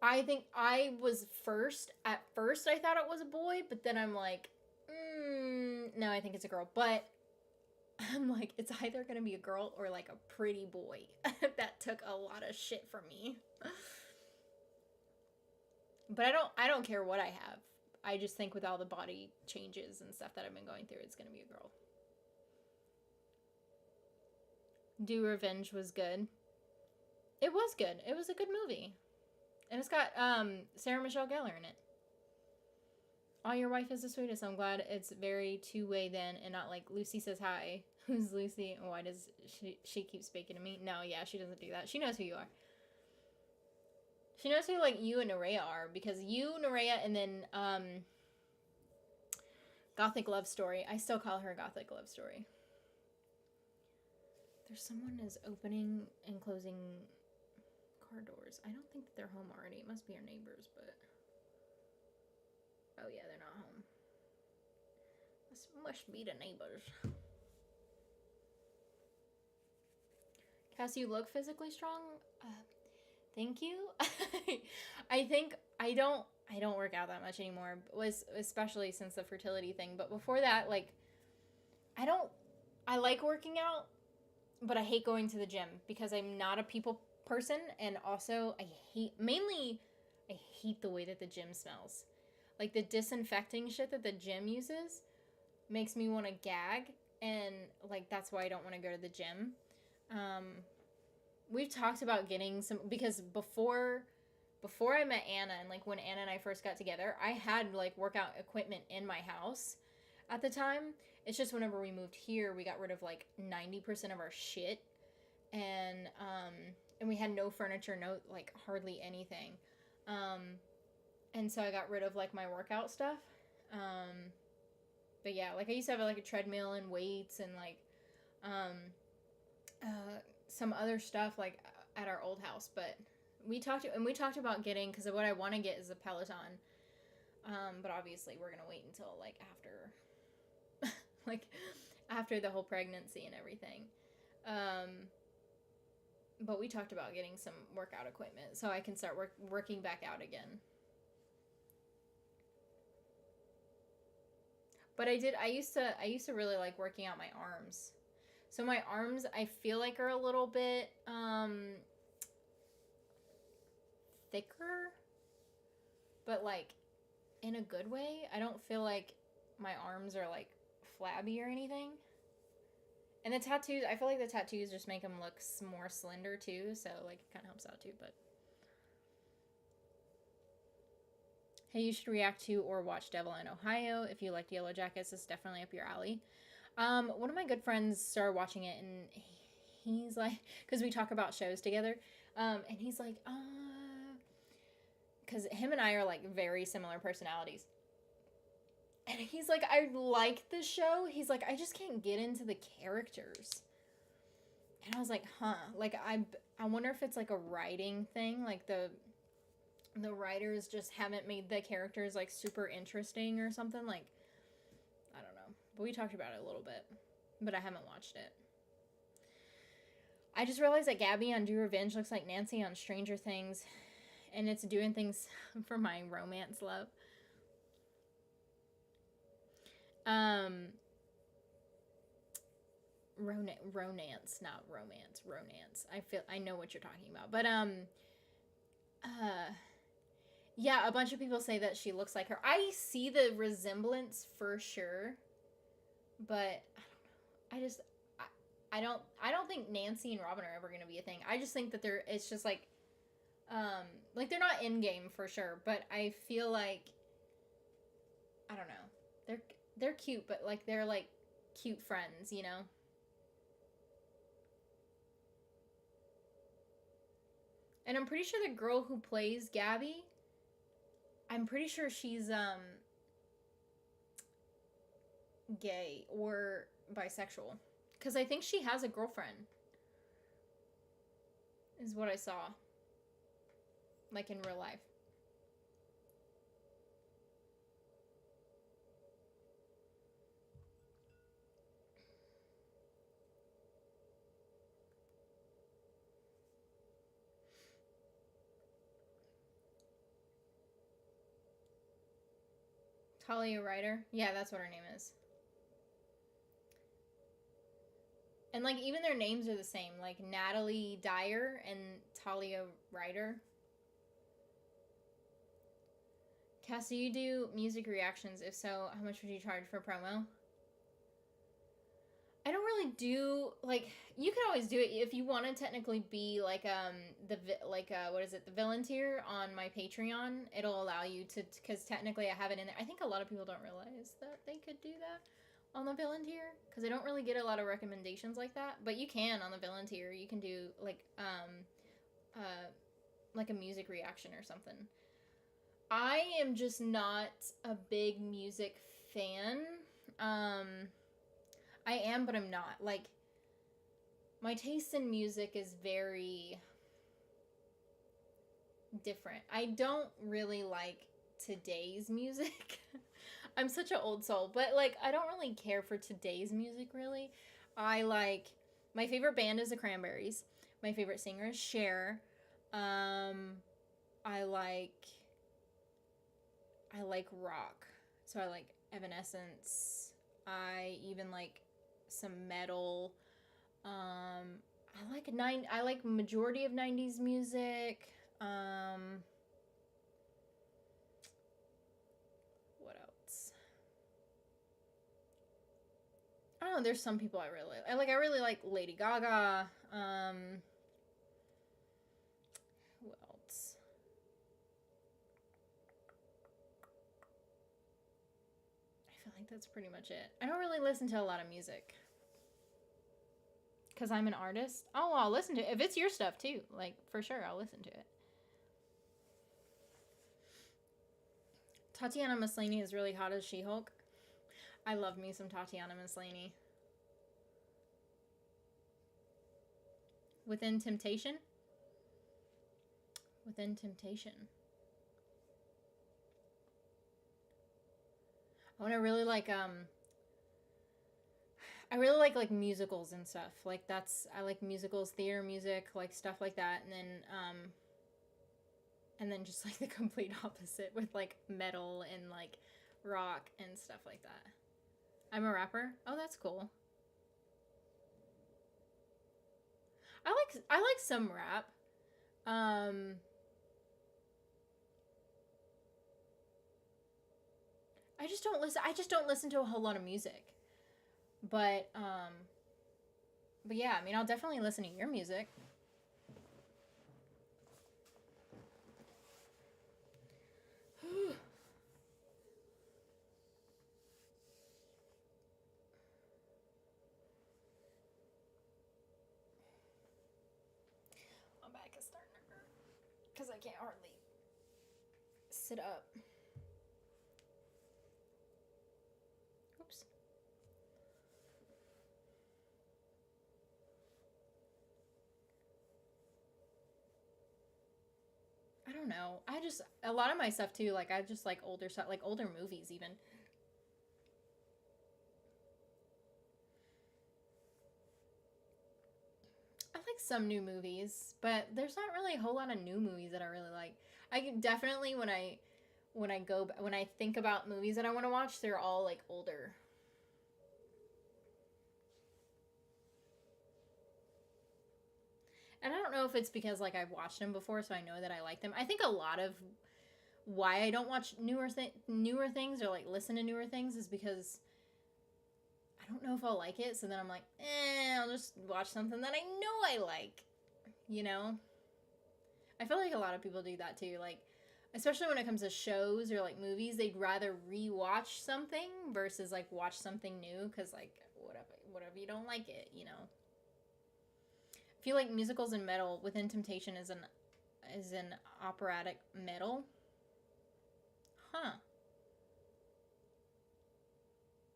I think I was first. At first, I thought it was a boy. But then I'm like, no, I think it's a girl. But I'm like, it's either going to be a girl or like a pretty boy. That took a lot of shit from me. But I don't care what I have. I just think with all the body changes and stuff that I've been going through, it's going to be a girl. Do Revenge was good. It was good. It was a good movie. And it's got Sarah Michelle Gellar in it. Oh, your wife is the sweetest. I'm glad it's very two-way then, and not like Lucy says hi. Who's Lucy? And why does she keep speaking to me? No, yeah, she doesn't do that. She knows who you are. She knows who like you and Nerea are, because you, Nerea, and then Gothic Love Story. I still call her Gothic Love Story. There's someone is opening and closing car doors. I don't think that they're home already. It must be our neighbors, but oh yeah, they're not home. This must be the neighbors. Cassie, you look physically strong. Thank you. I think I don't work out that much anymore, especially since the fertility thing. But before that, like, I like working out, but I hate going to the gym because I'm not a people person, and also I hate the way that the gym smells. Like the disinfecting shit that the gym uses makes me want to gag, and like that's why I don't want to go to the gym. We've talked about getting some, because before I met Anna, and like when Anna and I first got together, I had like workout equipment in my house at the time. It's just whenever we moved here, we got rid of like 90% of our shit, and we had no furniture, no like hardly anything, and so I got rid of like my workout stuff. But yeah, like I used to have like a treadmill and weights and like some other stuff like at our old house, but we talked about getting, because of what I want to get is a Peloton, but obviously we're gonna wait until like after like after the whole pregnancy and everything, but we talked about getting some workout equipment so I can start working back out again. But I used to really like working out my arms. So my arms, I feel like, are a little bit thicker, but like in a good way. I don't feel like my arms are like flabby or anything. And the tattoos, I feel like the tattoos just make them look more slender too, so like it kind of helps out too. But hey, you should react to or watch Devil in Ohio. If you liked Yellow Jackets, it's definitely up your alley. One of my good friends started watching it, and he's like, because we talk about shows together, and he's like, because him and I are like very similar personalities. And he's like, I like the show. He's like, I just can't get into the characters. And I was like, huh. Like, I wonder if it's like a writing thing. Like, the writers just haven't made the characters like super interesting or something. Like, I don't know. But we talked about it a little bit. But I haven't watched it. I just realized that Gabby on Do Revenge looks like Nancy on Stranger Things. And it's doing things for my romance love. Ronance, not romance. Ronance. I know what you're talking about. But, yeah, a bunch of people say that she looks like her. I see the resemblance for sure. But, I don't know. I don't think Nancy and Robin are ever going to be a thing. I just think that it's just like they're not in game for sure. But I feel like, I don't know. They're cute, but like they're like cute friends, you know? And I'm pretty sure the girl who plays Gabby, I'm pretty sure she's gay or bisexual, because I think she has a girlfriend, is what I saw, like in real life. Talia Ryder. Yeah, that's what her name is. And like even their names are the same, like Natalie Dyer and Talia Ryder. Cass, do you do music reactions? If so, how much would you charge for promo? I don't really do like you can always do it if you want to technically be like what is it, the villain tier on my Patreon. It'll allow you to, because technically I have it in there. I think a lot of people don't realize that they could do that on the villain tier, because I don't really get a lot of recommendations like that. But you can on the villain tier. You can do like a music reaction or something. I am just not a big music fan. I am, but I'm not. Like, my taste in music is very different. I don't really like today's music. I'm such an old soul, but like, I don't really care for today's music, really. I like, my favorite band is the Cranberries. My favorite singer is Cher. I like rock. So I like Evanescence. I even like some metal. I like majority of 90s music. What else? I don't know, there's some people I really like Lady Gaga. Who else? I feel like that's pretty much it. I don't really listen to a lot of music, because I'm an artist. Oh, I'll listen to it. If it's your stuff too, like, for sure, I'll listen to it. Tatiana Maslany is really hot as She-Hulk. I love me some Tatiana Maslany. Within Temptation? Within Temptation. Oh, and I really like musicals and stuff. Like, I like musicals, theater music, like stuff like that. And then just like the complete opposite with like metal and like rock and stuff like that. I'm a rapper. Oh, that's cool. I like some rap. I just don't listen to a whole lot of music. But yeah, I mean, I'll definitely listen to your music. My back is starting to hurt because I can't hardly sit up. Oops. I don't know. A lot of my stuff too, like, I just like older stuff, like older movies even. I like some new movies, but there's not really a whole lot of new movies that I really like. I definitely, when I think about movies that I want to watch, they're all like older. And I don't know if it's because like I've watched them before, so I know that I like them. I think a lot of why I don't watch newer things or like listen to newer things is because I don't know if I'll like it. So then I'm like, I'll just watch something that I know I like. You know? I feel like a lot of people do that too. Like, especially when it comes to shows or like movies, they'd rather rewatch something versus like watch something new, because like whatever you don't like it, you know. I feel like musicals and metal. Within Temptation is an operatic metal. Huh.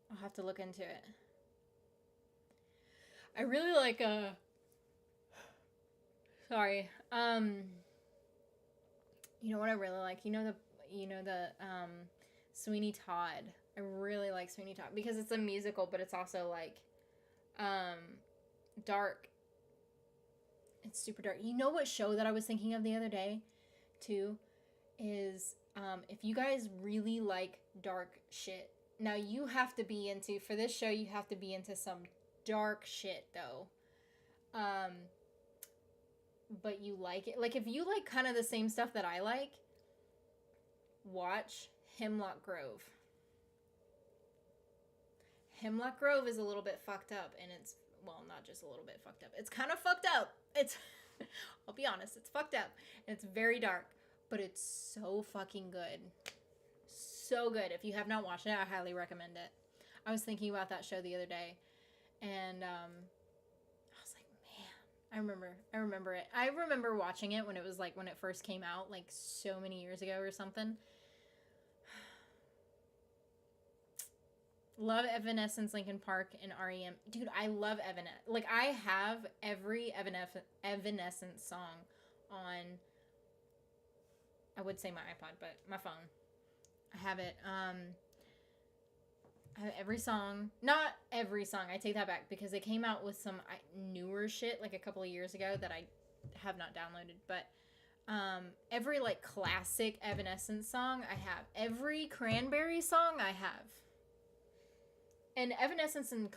I'll have to look into it. I really like sorry. You know what I really like? You know the Sweeney Todd. I really like Sweeney Todd because it's a musical, but it's also like dark. It's super dark. You know what show that I was thinking of the other day, too, is if you guys really like dark shit. Now you have to be into, for this show, you have to be into some dark shit though. But you like it. Like, if you like kind of the same stuff that I like, watch Hemlock Grove. Hemlock Grove is a little bit fucked up, and it's, well, not just a little bit fucked up. It's kind of fucked up. It's, I'll be honest, it's fucked up. And it's very dark, but it's so fucking good. So good. If you have not watched it, I highly recommend it. I was thinking about that show the other day, and I was like, man, I remember it. I remember watching it when it was like, when it first came out, like so many years ago or something. Love Evanescence, Linkin Park, and REM. Dude, I love Evanescence. Like, I have every Evanescence song on, I would say my iPod, but my phone. I have it. I have every song. Not every song. I take that back, because they came out with some newer shit like a couple of years ago that I have not downloaded. But every like classic Evanescence song I have. Every Cranberry song I have. And Evanescence and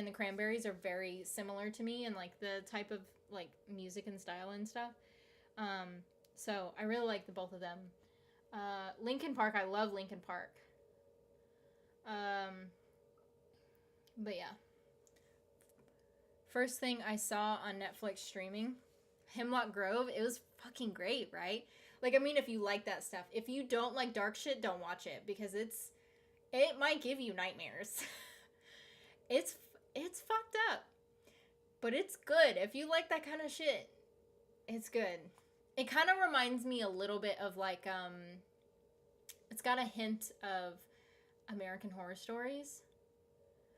the Cranberries are very similar to me, and like the type of like music and style and stuff. So I really like the both of them. Linkin Park, I love Linkin Park. But yeah. First thing I saw on Netflix streaming, Hemlock Grove. It was fucking great, right? Like, I mean, if you like that stuff. If you don't like dark shit, don't watch it, because it might give you nightmares. It's fucked up, but it's good. If you like that kind of shit, it's good. It kind of reminds me a little bit of like, it's got a hint of American Horror Stories.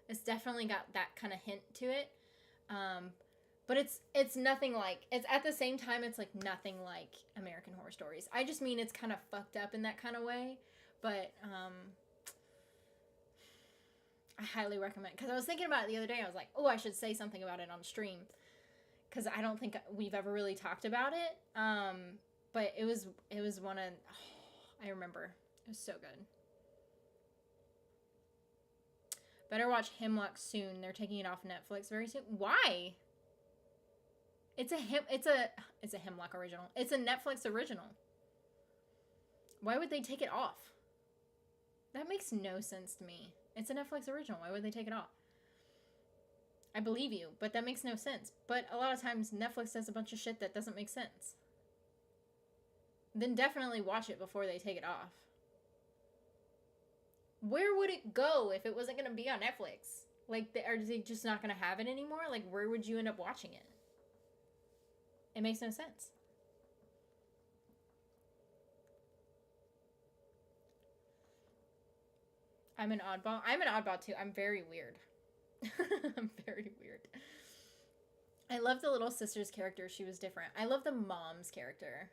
It's definitely got that kind of hint to it. But it's nothing like, it's at the same time, it's like nothing like American Horror Stories. I just mean it's kind of fucked up in that kind of way, but, I highly recommend, because I was thinking about it the other day. I was like, oh, I should say something about it on stream, because I don't think we've ever really talked about it. But it was one of, I remember, it was so good. Better watch Hemlock soon. They're taking it off Netflix very soon. Why? It's a Hemlock original. It's a Netflix original. Why would they take it off? That makes no sense to me. It's a Netflix original. Why would they take it off? I believe you, but that makes no sense. But a lot of times Netflix does a bunch of shit that doesn't make sense. Then definitely watch it before they take it off. Where would it go if it wasn't going to be on Netflix? Like, are they just not going to have it anymore? Like, where would you end up watching it? It makes no sense. I'm an oddball. I'm an oddball too. I'm very weird. I'm very weird. I love the little sister's character. She was different. I love the mom's character.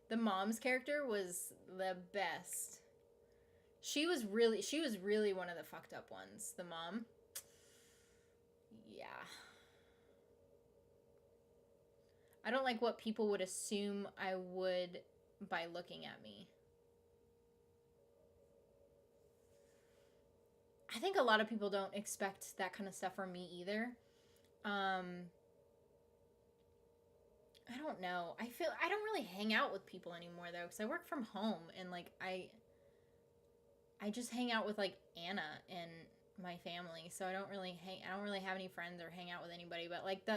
The mom's character was the best. She was really one of the fucked up ones. The mom. Yeah. I don't like what people would assume I would by looking at me. I think a lot of people don't expect that kind of stuff from me either. I don't know. I don't really hang out with people anymore though, because I work from home, and like I just hang out with like Anna and my family. So I don't really have any friends or hang out with anybody. But like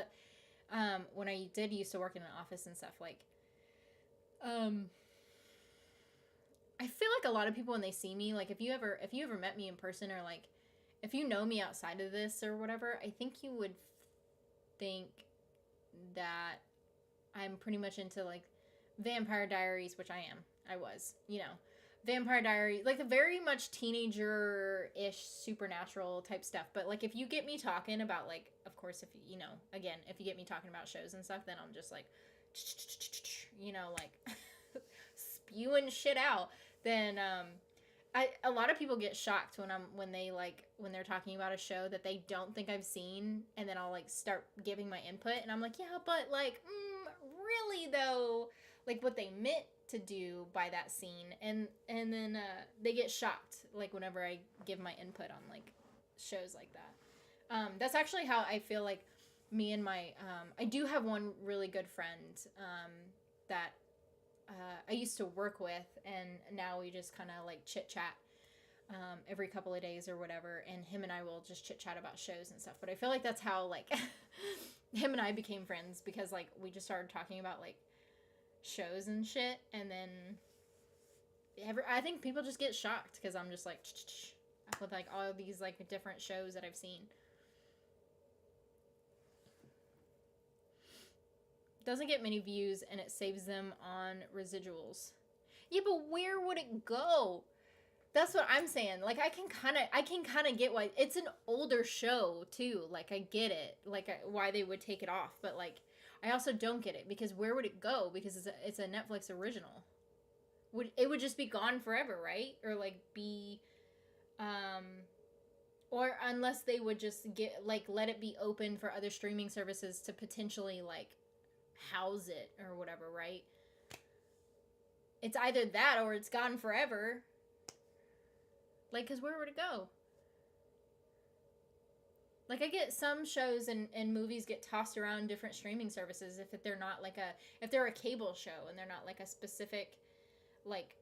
when I did used to work in an office and stuff, like I feel like a lot of people, when they see me, like if you ever met me in person, or like if you know me outside of this or whatever, I think you would think that I'm pretty much into like Vampire Diaries, which I was, Vampire Diaries, like the very much teenager-ish supernatural type stuff. But like if you get me talking about, like, of course, if you get me talking about shows and stuff, then I'm just like, like spewing shit out. Then a lot of people get shocked when they're talking about a show that they don't think I've seen, and then I'll like start giving my input, and I'm like, yeah, but like really though, like what they meant to do by that scene, and then they get shocked like whenever I give my input on like shows like that. That's actually how I feel like me and my I do have one really good friend that I used to work with, and now we just kind of like chit chat. every couple of days or whatever, and him and I will just chit chat about shows and stuff. But I feel like that's how like him and I became friends, because like we just started talking about like shows and shit, and then I think people just get shocked because I'm just like with like all of these like different shows that I've seen. Doesn't get many views and it saves them on residuals. Yeah, but where would it go? That's what I'm saying. Like I can kind of get why it's an older show too. Like I get it, like why they would take it off, but like I also don't get it, because where would it go? Because it's a Netflix original. It would just be gone forever, right? Or like be or unless they would just get like let it be open for other streaming services to potentially like house it or whatever, right? It's either that or it's gone forever. Like, because where would it go? Like, I get some shows and movies get tossed around different streaming services if they're not like if they're a cable show and they're not like a specific, like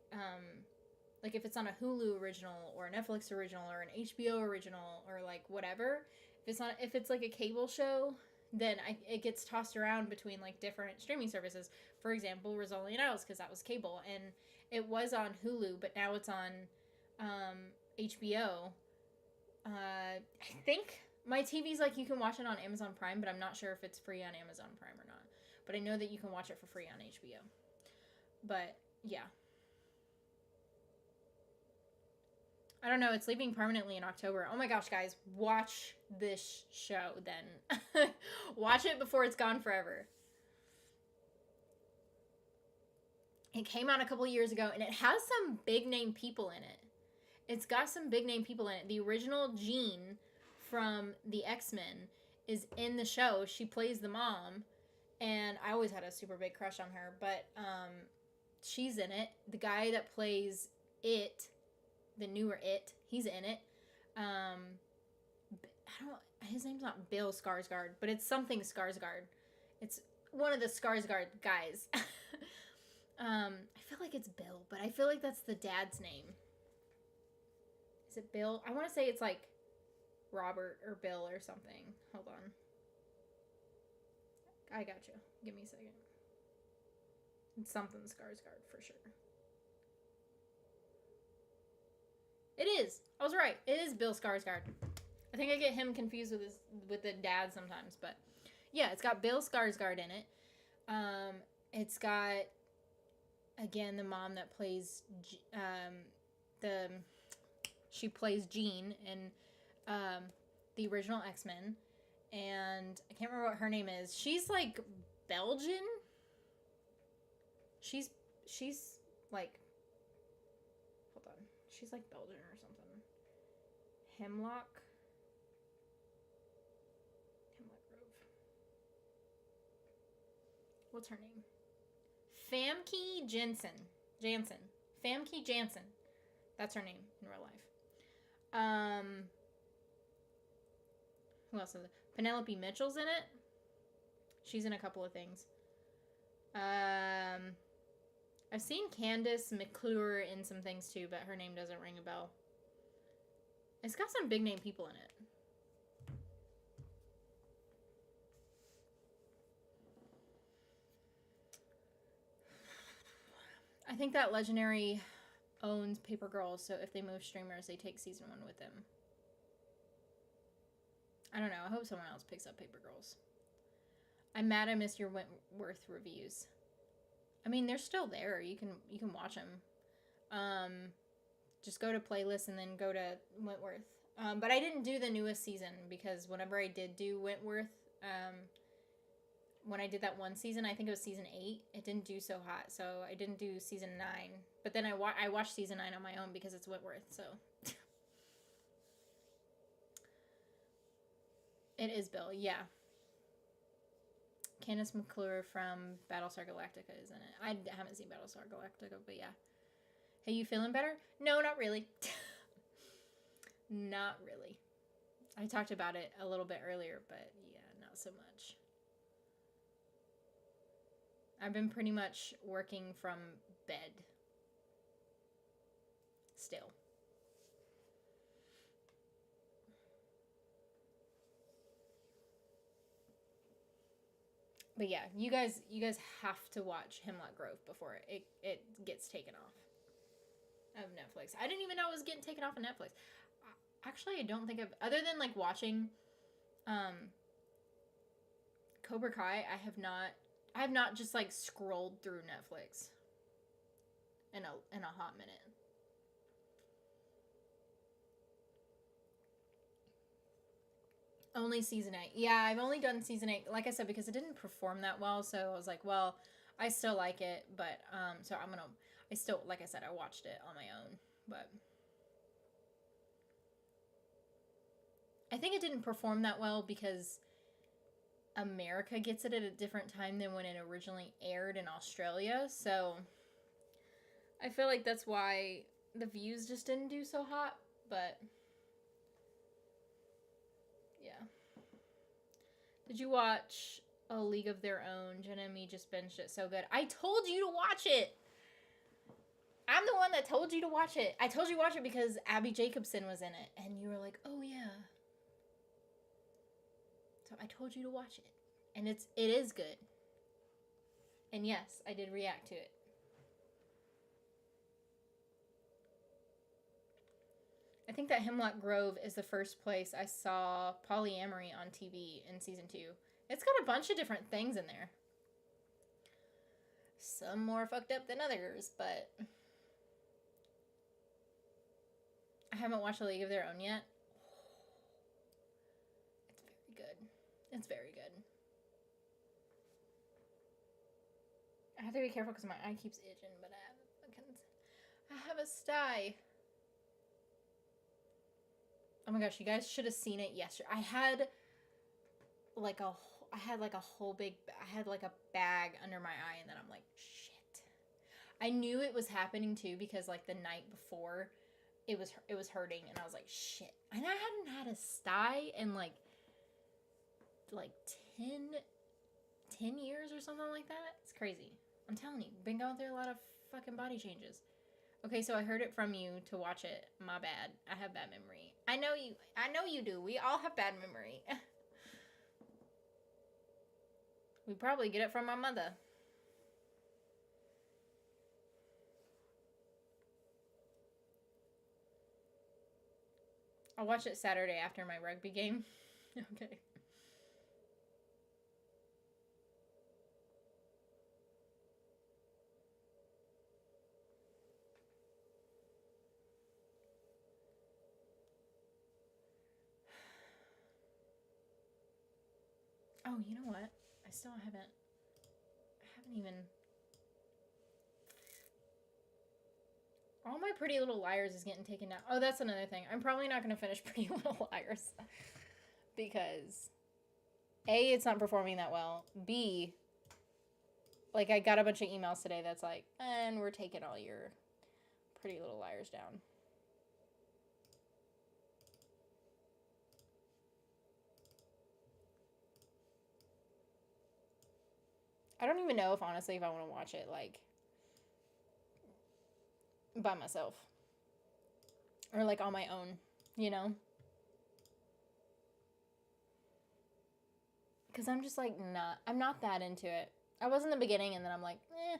if it's on a Hulu original or a Netflix original or an HBO original or like whatever. If it's like a cable show, then it gets tossed around between like different streaming services. For example, Rizzoli and Isles, because that was cable, and it was on Hulu, but now it's on HBO. I think my TV's like you can watch it on Amazon Prime, but I'm not sure if it's free on Amazon Prime or not. But I know that you can watch it for free on HBO. But yeah. I don't know, it's leaving permanently in October. Oh my gosh, guys, watch this show then. Watch it before it's gone forever. It came out a couple years ago, and it has some big name people in it. It's got some big name people in it. The original Jean from the X-Men is in the show. She plays the mom, and I always had a super big crush on her, but she's in it. The guy that plays It, the newer It, he's in it. His name's not Bill Skarsgård, but it's something Skarsgård. It's one of the Skarsgård guys. I feel like it's Bill, but I feel like that's the dad's name. Is it Bill? I want to say it's like Robert or Bill or something. Hold on. I got you. Give me a second. It's something Skarsgård for sure. It is. I was right. It is Bill Skarsgård. I think I get him confused with the dad sometimes, but yeah, it's got Bill Skarsgård in it. It's got, again, the mom that plays she plays Jean in the original X-Men, and I can't remember what her name is. She's like Belgian. She's like, hold on. She's like Belgian or something. Hemlock Grove. What's her name? Famke Janssen. Famke Janssen. That's her name in real life. Who else is it? Penelope Mitchell's in it. She's in a couple of things. I've seen Candace McClure in some things too, but her name doesn't ring a bell. It's got some big name people in it. I think that Legendary owns Paper Girls, so if they move streamers, they take season 1 with them. I don't know. I hope someone else picks up Paper Girls. I'm mad I missed your Wentworth reviews. I mean, they're still there. You can watch them. Just go to playlists and then go to Wentworth. But I didn't do the newest season because whenever I did do Wentworth, when I did that one season, I think it was season 8, it didn't do so hot. So I didn't do season 9. But then I watched season 9 on my own because it's Wentworth. So it is Bill, yeah. Candace McClure from Battlestar Galactica is in it. I haven't seen Battlestar Galactica, but yeah. Hey, you feeling better? No, not really. Not really. I talked about it a little bit earlier, but yeah, not so much. I've been pretty much working from bed. Still. But yeah, you guys have to watch Hemlock Grove before it gets taken off of Netflix. I didn't even know it was getting taken off of Netflix. Actually, I don't think I've, other than like watching Cobra Kai, I have not just like scrolled through Netflix in a hot minute. Only season 8. Yeah, I've only done season 8, like I said, because it didn't perform that well. So I was like, well, I still like it, but so I still, like I said, I watched it on my own, but I think it didn't perform that well because America gets it at a different time than when it originally aired in Australia. So I feel like that's why the views just didn't do so hot, but yeah. Did you watch A League of Their Own? Jenna and me just binged it. So good. I told you to watch it. I'm the one that told you to watch it. I told you to watch it because Abby Jacobson was in it. And you were like, oh yeah. So I told you to watch it. And it is good. And yes, I did react to it. I think that Hemlock Grove is the first place I saw polyamory on TV in season 2. It's got a bunch of different things in there. Some more fucked up than others, but I haven't watched A League of Their Own yet. It's very good. It's very good. I have to be careful because my eye keeps itching, but I have a sty. Oh my gosh, you guys should have seen it yesterday. I had like a whole big, I had like a bag under my eye, and then I'm like, shit. I knew it was happening too because like the night before, it was hurting, and I was like, shit. And I hadn't had a sty in like 10 years or something like that. It's crazy. I'm telling you, been going through a lot of fucking body changes. Okay, so I heard it from you to watch it. My bad. I have bad memory. I know you do. We all have bad memory. We probably get it from our mother. I'll watch it Saturday after my rugby game. Okay. Oh, you know what? I still haven't even. All my Pretty Little Liars is getting taken down. Oh, that's another thing. I'm probably not going to finish Pretty Little Liars because A, it's not performing that well. B, like I got a bunch of emails today that's like, and we're taking all your Pretty Little Liars down. I don't even know if honestly if I want to watch it like by myself or like on my own, you know? Because I'm just like I'm not that into it. I was in the beginning, and then I'm like, eh.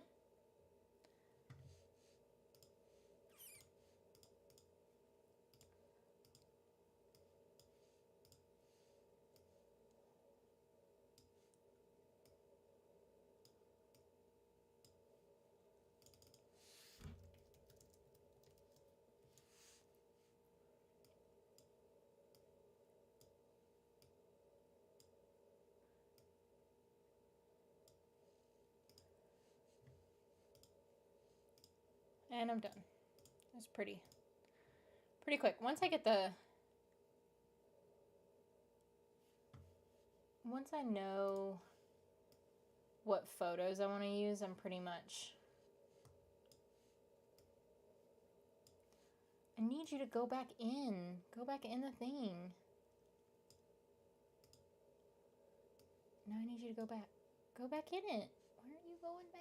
And I'm done. It's pretty quick. Once I know what photos I want to use, I'm pretty much. I need you to go back in. Go back in the thing. No, I need you to go back. Go back in it. Why aren't you going back?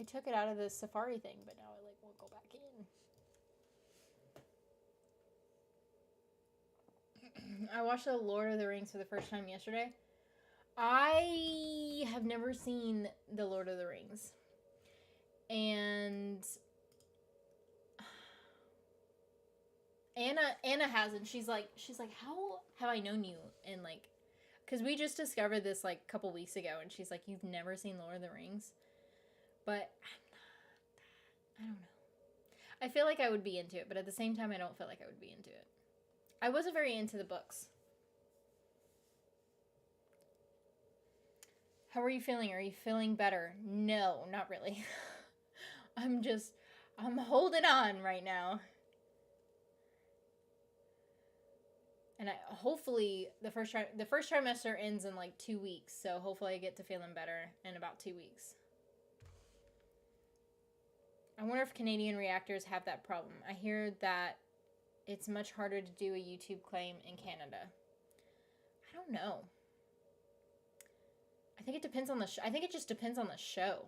I took it out of the Safari thing, but now I like won't go back in. I watched The Lord of the Rings for the first time yesterday. I have never seen The Lord of the Rings. And Anna hasn't. She's like, how have I known you? And like, because we just discovered this like a couple weeks ago, and she's like, you've never seen Lord of the Rings? But I don't know. I feel like I would be into it, but at the same time, I don't feel like I would be into it. I wasn't very into the books. How are you feeling? Are you feeling better? No, not really. I'm holding on right now. And hopefully the first trimester ends in like 2 weeks, so hopefully I get to feeling better in about 2 weeks. I wonder if Canadian reactors have that problem. I hear that it's much harder to do a YouTube claim in Canada. I don't know. I think it depends on the I think it just depends on the show.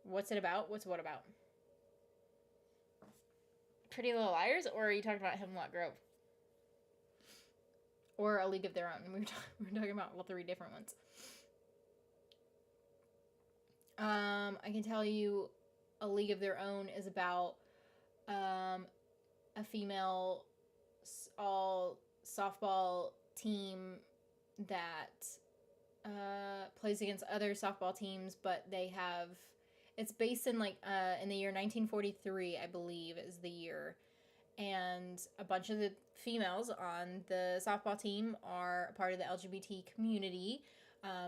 What's it about? What's what about? Pretty Little Liars, or are you talking about Hemlock Grove? Or A League of Their Own? We were talking about all 3 different ones. I can tell you A League of Their Own is about a female all softball team that plays against other softball teams, but they have, it's based in like in the year 1943, I believe is the year, and a bunch of the females on the softball team are a part of the LGBT community,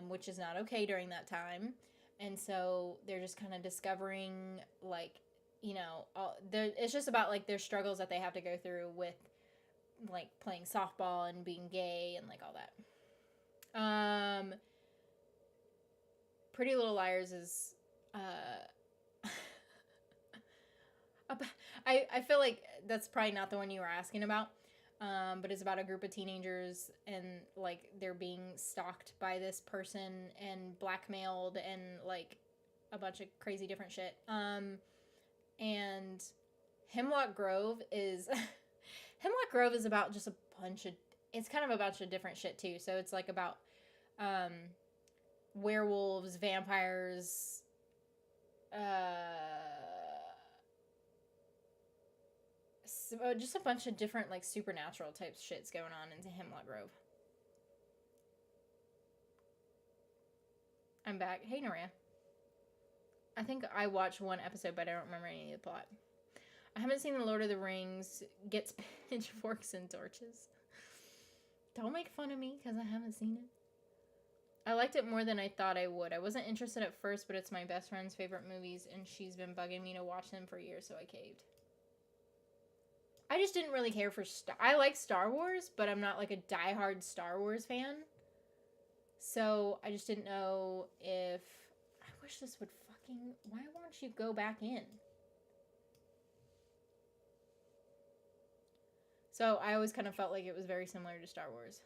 which is not okay during that time. And so they're just kind of discovering, like, you know, it's just about like their struggles that they have to go through with like playing softball and being gay and like all that. Pretty Little Liars is I feel like that's probably not the one you were asking about. But it's about a group of teenagers, and like they're being stalked by this person and blackmailed and like a bunch of crazy different shit. And Hemlock Grove is Hemlock Grove is about just a bunch of, it's kind of a bunch of different shit too. So it's like about werewolves, vampires, just a bunch of different like supernatural type shits going on into Hemlock Grove. I'm back. Hey, Noria. I think I watched one episode, but I don't remember any of the plot. I haven't seen The Lord of the Rings gets pitchforks and torches. Don't make fun of me because I haven't seen it. I liked it more than I thought I would. I wasn't interested at first, but it's my best friend's favorite movies, and she's been bugging me to watch them for years, so I caved. I just didn't really care for I like Star Wars, but I'm not like a diehard Star Wars fan. So I just didn't know if, I wish this would fucking, why won't you go back in? So I always kind of felt like it was very similar to Star Wars.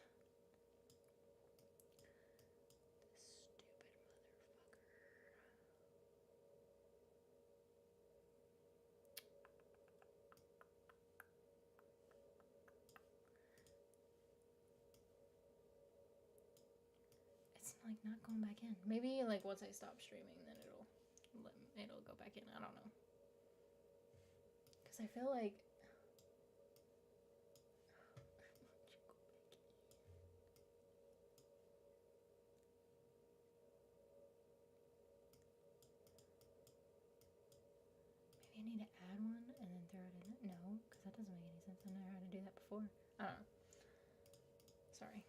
Like not going back in. Maybe like once I stop streaming, then it'll go back in. I don't know. Because I feel like maybe I need to add one and then throw it in. No, because that doesn't make any sense. I never had to do that before. I don't know. Sorry.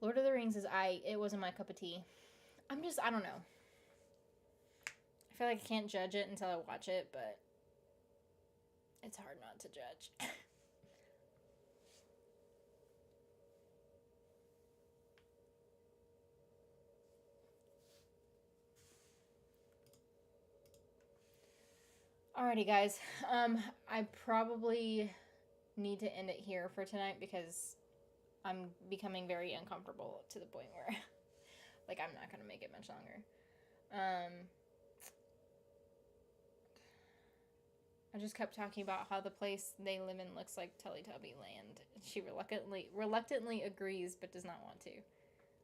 Lord of the Rings it wasn't my cup of tea. I don't know. I feel like I can't judge it until I watch it, but it's hard not to judge. Alrighty, guys. I probably need to end it here for tonight because I'm becoming very uncomfortable to the point where, like, I'm not going to make it much longer. I just kept talking about how the place they live in looks like Teletubby Land. She reluctantly agrees, but does not want to.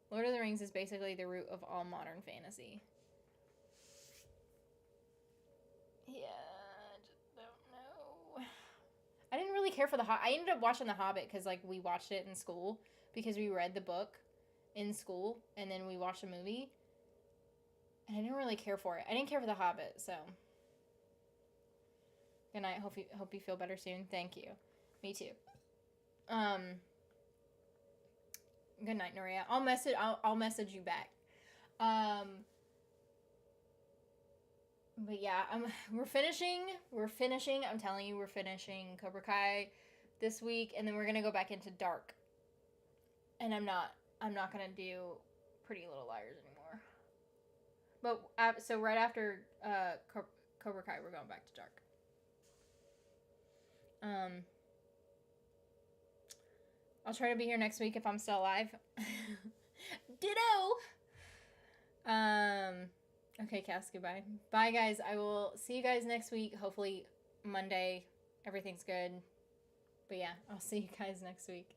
Lord of the Rings is basically the root of all modern fantasy. Yeah, I just don't know. I didn't really care for the Hobbit. I ended up watching The Hobbit because, like, we watched it in school because we read the book in school, and then we watched the movie. And I didn't really care for it. I didn't care for The Hobbit, so... Good night. Hope you feel better soon. Thank you. Me too. Good night, Noria. I'll message you back. But yeah, we're finishing. I'm telling you, we're finishing Cobra Kai this week, and then we're gonna go back into Dark. And I'm not gonna do Pretty Little Liars anymore. But so right after Cobra Kai, we're going back to Dark. I'll try to be here next week if I'm still alive. Ditto. Okay, Cass, goodbye. Bye, guys. I will see you guys next week. Hopefully Monday, everything's good. But yeah, I'll see you guys next week.